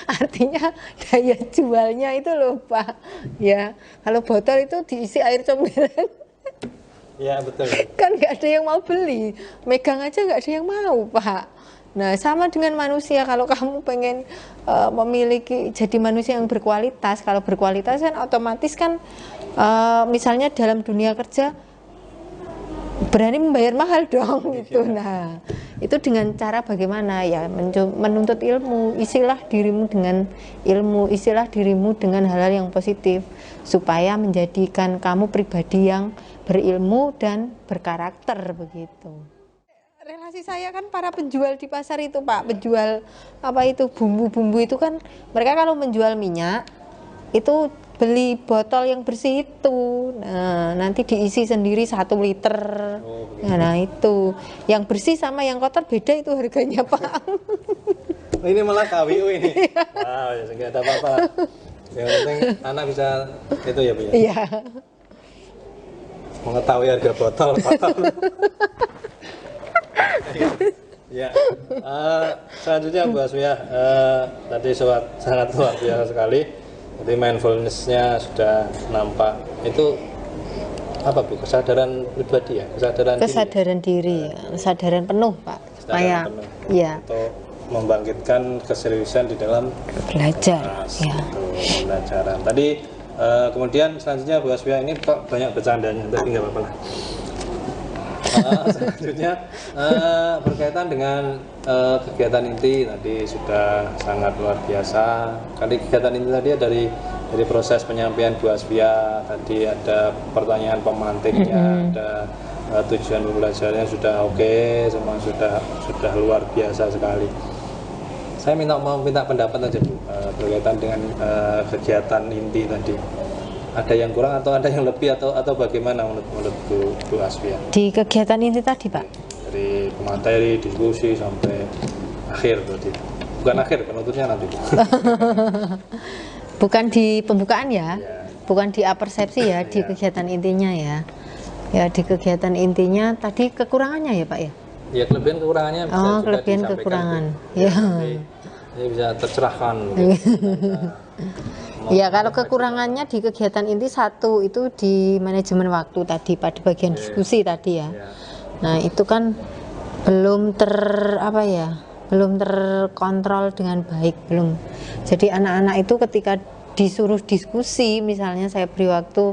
Artinya daya jualnya itu loh Pak ya. Kalau botol itu diisi air comberan ya betul kan nggak ada yang mau beli, megang aja nggak ada yang mau Pak. Nah sama dengan manusia, kalau kamu pengen memiliki jadi manusia yang berkualitas, kalau berkualitas kan otomatis kan misalnya dalam dunia kerja berani membayar mahal dong gitu. Nah Itu dengan cara bagaimana ya, menuntut ilmu. Isilah dirimu dengan ilmu, isilah dirimu dengan hal-hal yang positif supaya menjadikan kamu pribadi yang berilmu dan berkarakter begitu. Relasi saya kan para penjual di pasar itu Pak, penjual apa itu bumbu-bumbu itu kan mereka kalau menjual minyak itu beli botol yang bersih itu, nah nanti diisi sendiri 1 liter. Nah itu yang bersih sama yang kotor beda itu harganya Pak. Ini malah KWU ini. Wow, ya nggak ada apa-apa. Yang penting anak bisa itu ya Bu ya. Iya. Mengetahui harga botol. Ya, selanjutnya Bu Aswiyah, tadi sangat luar biasa sekali. Jadi mindfulness-nya sudah nampak. Itu apa Bu? Kesadaran pribadi ya, kesadaran diri ya, kesadaran penuh Pak. Supaya ya. Untuk membangkitkan keseriusan di dalam belajar. Ya. Pembelajaran. Tadi kemudian selanjutnya Bu Aswiyah ini kok banyak bercandanya, tapi nggak apa-apa lah. Selanjutnya berkaitan dengan kegiatan inti tadi sudah sangat luar biasa. Kali kegiatan inti tadi dari proses penyampaian Bu Aswiyah, tadi ada pertanyaan pemantiknya, ada tujuan pembelajarannya sudah oke, semua sudah luar biasa sekali. Saya mau minta pendapat aja Bu berkaitan dengan kegiatan inti tadi. Ada yang kurang atau ada yang lebih atau bagaimana menurut Bu Aswiyah? Di kegiatan inti tadi Pak? Dari materi, diskusi sampai akhir berarti. Bukan akhir, penutupnya nanti. Bukan di pembukaan ya, bukan di apersepsi ya, di kegiatan intinya ya. Ya di kegiatan intinya tadi kekurangannya ya Pak ya? Ya kelebihan kekurangannya bisa juga kelebihan kekurangan. Ya. Ini bisa tercerahkan. Ya kalau kekurangannya di kegiatan inti satu itu di manajemen waktu tadi pada bagian diskusi tadi ya. Nah itu kan belum belum terkontrol dengan baik, belum. Jadi anak-anak itu ketika disuruh diskusi, misalnya saya beri waktu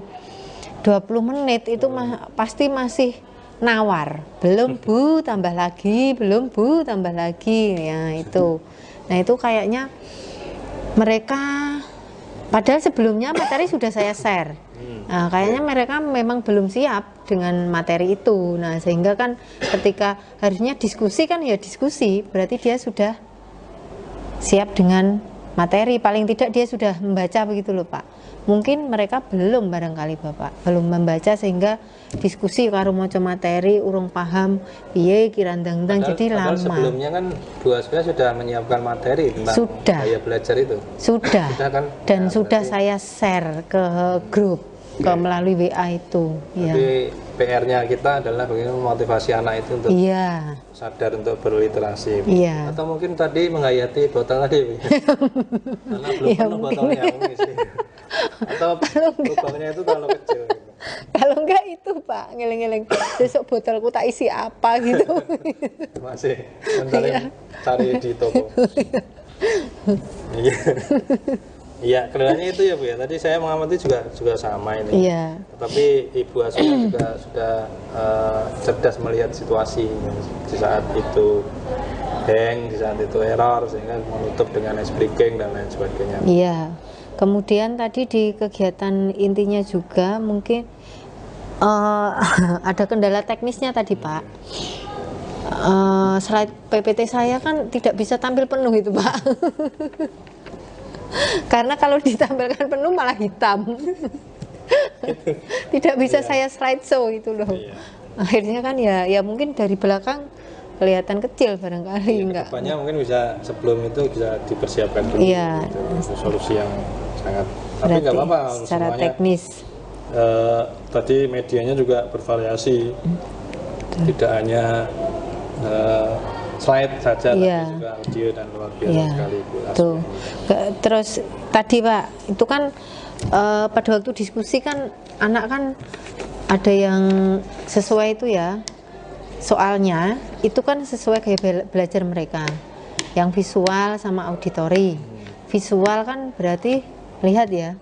20 menit itu pasti masih nawar, belum Bu tambah lagi, belum Bu tambah lagi ya itu. Nah itu kayaknya mereka padahal sebelumnya materi sudah saya share. Nah, kayaknya mereka memang belum siap dengan materi itu. Nah, sehingga kan ketika harusnya diskusi kan ya diskusi, berarti dia sudah siap dengan materi. Paling tidak dia sudah membaca begitu loh Pak. Mungkin mereka belum barangkali Bapak, belum membaca sehingga diskusi karo maca materi urung paham piye kirandang-dang jadi lama. Sebelumnya kan Bu Aswiyah sudah menyiapkan materi tentang gaya belajar itu. Sudah kan? Dan sudah saya share ke grup melalui WA itu. Jadi PR-nya kita adalah bagaimana memotivasi anak itu untuk sadar untuk berliterasi. Atau mungkin tadi menghayati botol tadi. Karena belum penuh botolnya mengisi. Atau lubangnya itu terlalu kecil. Kalau enggak itu Pak, ngeleng-ngeleng besok botolku tak isi apa gitu. Masih cari di toko. Iya, kelihatannya itu ya Bu ya. Tadi saya mengamati juga sama ini. Iya. Tapi Ibu Aswiyah juga sudah cerdas melihat situasi di saat itu hang, di saat itu error, sehingga menutup dengan explicating dan lain sebagainya. Iya. Kemudian tadi di kegiatan intinya juga mungkin ada kendala teknisnya tadi Pak. Slide PPT saya kan tidak bisa tampil penuh itu Pak. Karena kalau ditampilkan penuh malah hitam. Tidak bisa saya slideshow itu loh. Akhirnya kan ya mungkin dari belakang kelihatan kecil barangkali enggak. Depannya mungkin bisa sebelum itu bisa dipersiapkan dulu. Iya. Solusi yang sangat. Tapi nggak apa-apa. Secara teknis. Tadi medianya juga bervariasi. Tidak hanya slide saja, tapi juga audio dan luar biasa sekali Bu Aswiyah. Terus tadi Pak, itu kan pada waktu diskusi kan anak kan ada yang sesuai itu ya, soalnya itu kan sesuai gaya belajar mereka, yang visual sama auditori. Visual kan berarti lihat ya,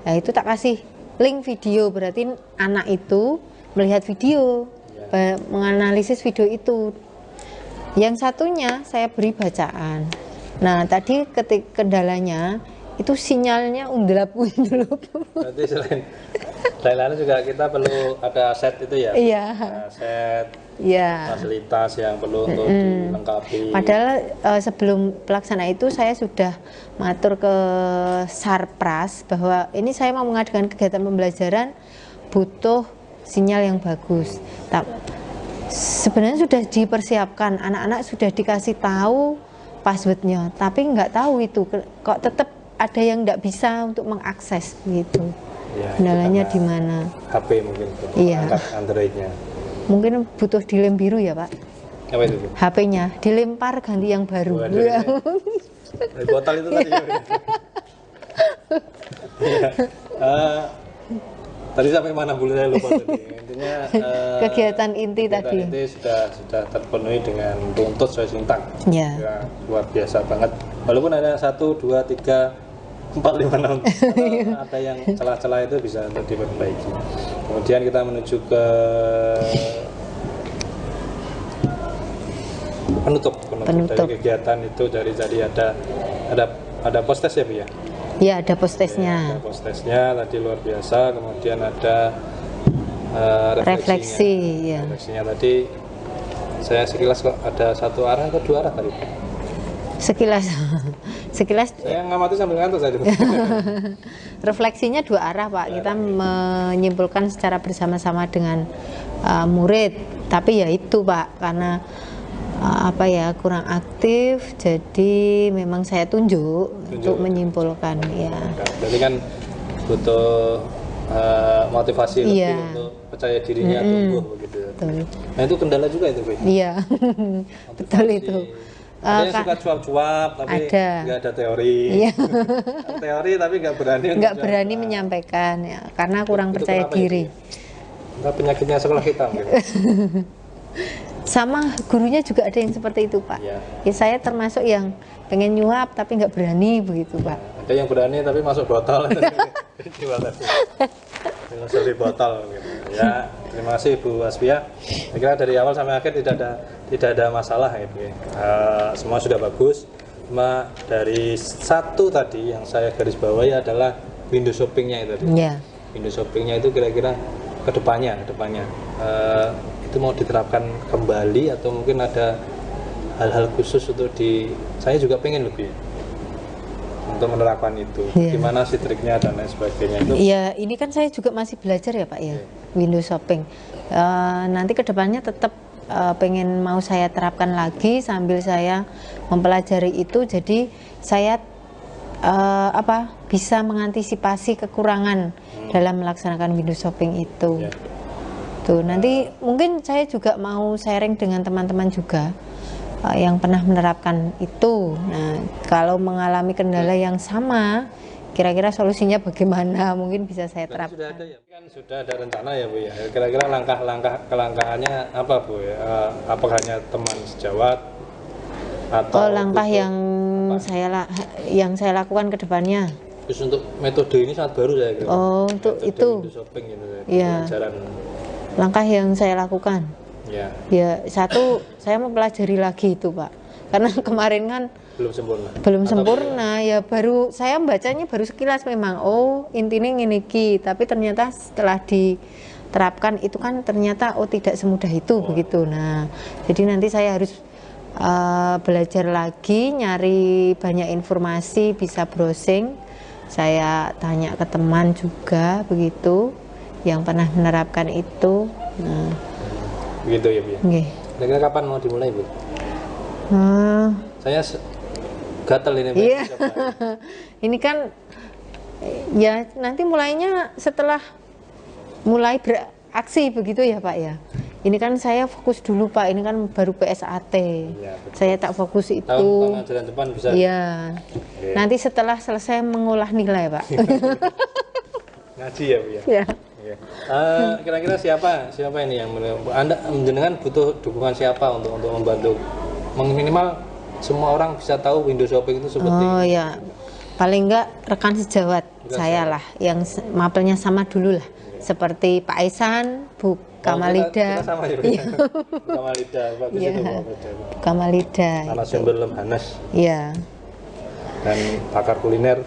nah itu tak kasih link video, berarti anak itu melihat video, menganalisis video itu. Yang satunya saya beri bacaan. Nah, tadi kendalanya itu sinyalnya undlap-undlup. Berarti selain lain-lain juga kita perlu ada aset itu ya? Iya. Aset, ya, fasilitas yang perlu untuk dilengkapi. Padahal sebelum pelaksanaan itu saya sudah matur ke Sarpras bahwa ini saya mau mengadakan kegiatan pembelajaran butuh sinyal yang bagus. Sebenarnya sudah dipersiapkan, anak-anak sudah dikasih tahu passwordnya, tapi nggak tahu itu kok tetap ada yang nggak bisa untuk mengakses gitu. Ya, kendalanya di mana? HP mungkin, iya. Androidnya. Mungkin butuh dilem biru ya Pak. Apa itu? HP-nya dilempar ganti yang baru. Ya. Botol itu tadi. Ya. Tadi sampai mana boleh saya lupa tadi. Intinya kegiatan inti tadi. Inti sudah terpenuhi dengan runtut sesuai sintang. Ya. Ya, luar biasa banget. Walaupun ada 1, 2, 3, 4, 5, 6 ada yang celah-celah itu bisa untuk diperbaiki. Kemudian kita menuju ke penutup. Dari kegiatan itu dari tadi ada post test ya Bu ya? Iya, ada post testnya. Ada post testnya tadi luar biasa. Kemudian ada refleksi. Ya. Refleksinya tadi saya sekilas kok ada 1 arah atau 2 arah tadi? Sekilas saya ngamati sambil ngantuk saja. Refleksinya 2 arah Pak. Kita menyimpulkan secara bersama-sama dengan murid, tapi ya itu Pak, karena kurang aktif, jadi memang saya tunjuk untuk menyimpulkan ya. Jadi kan butuh motivasi lebih untuk percaya dirinya tumbuh begitu. Betul. Nah itu kendala juga itu Bu. Iya. Betul itu. Ada yang suka cuap-cuap tapi nggak ada teori. Iya. Teori tapi nggak berani menyampaikan ya, karena kurang percaya diri. Enggak penyakitnya sekolah kita mungkin. Sama gurunya juga ada yang seperti itu Pak. Ya, saya termasuk yang pengen nyuap tapi nggak berani begitu Pak. Ada yang berani tapi masuk botol. Masuk di botol gitu. Ya, terima kasih Bu Asfia. Saya kira dari awal sampai akhir tidak ada masalah gitu ya. Semua sudah bagus. Cuma dari satu tadi yang saya garis bawahi adalah window shoppingnya itu. Ya. Window shoppingnya itu kira-kira kedepannya itu mau diterapkan kembali atau mungkin ada hal-hal khusus untuk saya juga pengen lebih untuk menerapkan itu. Gimana sih triknya dan lain sebagainya itu? Iya, ini kan saya juga masih belajar ya Pak ya, window shopping. Nanti kedepannya tetap pengen mau saya terapkan lagi sambil saya mempelajari itu, jadi saya bisa mengantisipasi kekurangan dalam melaksanakan window shopping itu. Tuh, nanti mungkin saya juga mau sharing dengan teman-teman juga yang pernah menerapkan itu. Nah, kalau mengalami kendala yang sama, kira-kira solusinya bagaimana? Mungkin bisa saya terapkan. Sudah ada ya, kan sudah ada rencana ya Bu ya. Kira-kira kelangkahannya apa Bu ya? Apakah hanya teman sejawat atau langkah yang saya lakukan ke depannya? Terus untuk metode ini sangat baru saya kira. Untuk metode itu. Shopping gitu ya. Langkah yang saya lakukan. Ya, satu, saya mempelajari lagi itu Pak, karena kemarin kan belum sempurna ya, baru saya bacanya baru sekilas memang, intinya ngene, tapi ternyata setelah diterapkan itu kan ternyata tidak semudah itu begitu. Nah, jadi nanti saya harus belajar lagi, nyari banyak informasi, bisa browsing, saya tanya ke teman juga begitu yang pernah menerapkan itu. Nah, begitu ya Bu. Kira-kira kapan mau dimulai Bu? Saya gatel ini. Iya. Ini kan ya nanti mulainya setelah mulai beraksi begitu ya Pak ya. Ini kan saya fokus dulu Pak, ini kan baru PSAT. Ya, saya tak fokus itu. Tahun ajaran depan bisa. Iya. Nanti setelah selesai mengolah nilai Pak. Ngaji ya Bu ya. Iya. Kira-kira siapa ini yang Anda menjenengan butuh dukungan siapa untuk membantu minimal semua orang bisa tahu window shopping itu seperti ya paling enggak rekan sejawat saya lah yang mapelnya sama dulu lah, seperti Pak Aisan, Bu Kamalida. Kita sama ya, Bu. Iya. Kamalida, bagus Iya. itu Kamalida. Kamalida. Narasumber Lemhanas Iya. dan pakar kuliner.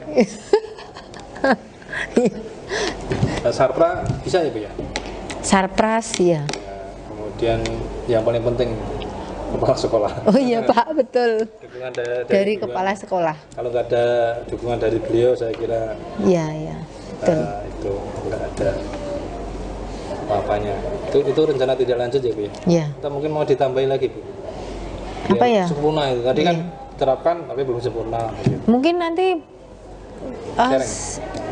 Sarpra bisa ya, Bu ya? Sarpras ya. Kemudian yang paling penting kepala sekolah. Oh iya Pak, betul. Dukungan Dari kepala sekolah. Kalau nggak ada dukungan dari beliau, saya kira Iya, iya. Betul. itu nggak ada apa-apanya. Itu rencana tidak lanjut ya, Bu ya? Iya. Kita mungkin mau ditambahin lagi, Bu. Apa ya? Sempurna itu. Tadi kan Iya. diterapkan tapi belum sempurna. Gitu. Mungkin nanti Sharing.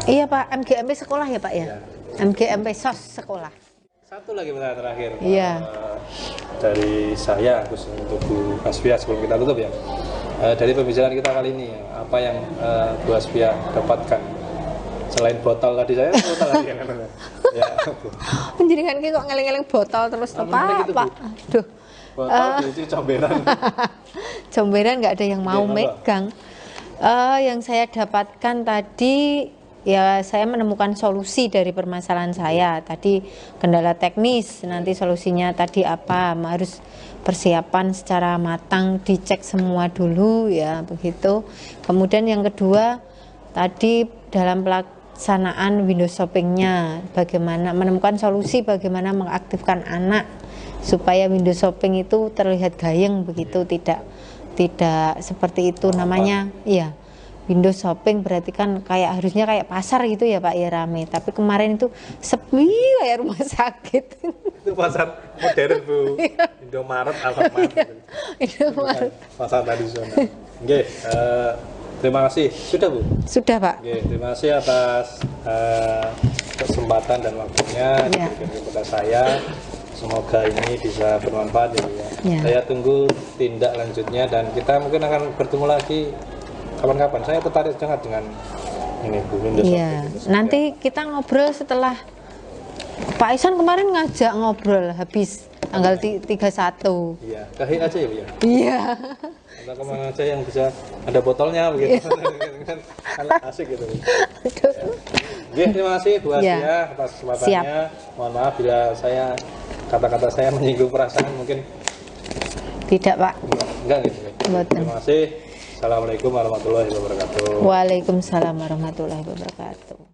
iya Pak, MGMP sekolah ya Pak ya? Iya. MGMP SOS sekolah. Satu lagi pertanyaan terakhir. Iya. Dari saya khusus untuk Bu Asfia sebelum kita tutup ya. Dari pembicaraan kita kali ini, apa yang Bu Asfia dapatkan selain botol tadi saya botol lagi kan? Ya, Bu. Penjaringan kok ngeleng-ngeleng botol terus Apa Pak? gitu, Bu? Pak. Aduh. Botol itu comberan. Comberan nggak ada yang mau Iya, apa? megang. Yang saya dapatkan tadi ya saya menemukan solusi dari permasalahan saya. Tadi kendala teknis, nanti solusinya tadi apa? Harus persiapan secara matang, dicek semua dulu ya begitu. Kemudian yang kedua tadi dalam pelaksanaan window shoppingnya, bagaimana menemukan solusi bagaimana mengaktifkan anak supaya window shopping itu terlihat gayeng begitu, tidak seperti itu namanya. Iya. Window shopping berarti kan kayak harusnya kayak pasar gitu ya Pak ya, rame. Tapi kemarin itu sepi kayak rumah sakit. Itu pasar modern, Bu. Indomaret, Alfamart. Indomaret. Pasar tradisional. Oke, terima kasih. Sudah, Bu? Sudah Pak. Oke, terima kasih atas kesempatan dan waktunya Ya. diberikan kepada saya. Semoga ini bisa bermanfaat ya, Bu ya. Ya. Saya tunggu tindak lanjutnya dan kita mungkin akan bertemu lagi kapan-kapan. Saya tertarik sangat dengan ini, Bu. Windows Iya. Shopping. Nanti kita ngobrol setelah Pak Isan kemarin ngajak ngobrol habis tanggal 31. Iya, kahit aja ya, Bu ya. Iya. Kita kemana aja yang bisa ada botolnya begitu. Kan asik gitu. Aduh. Oke, terima kasih Bu Asya Ya. atas kesempatannya. Mohon maaf bila kata-kata saya menyinggung perasaan mungkin. Tidak Pak. Enggak gitu. Mboten. Terima kasih. Assalamualaikum warahmatullahi wabarakatuh. Waalaikumsalam warahmatullahi wabarakatuh.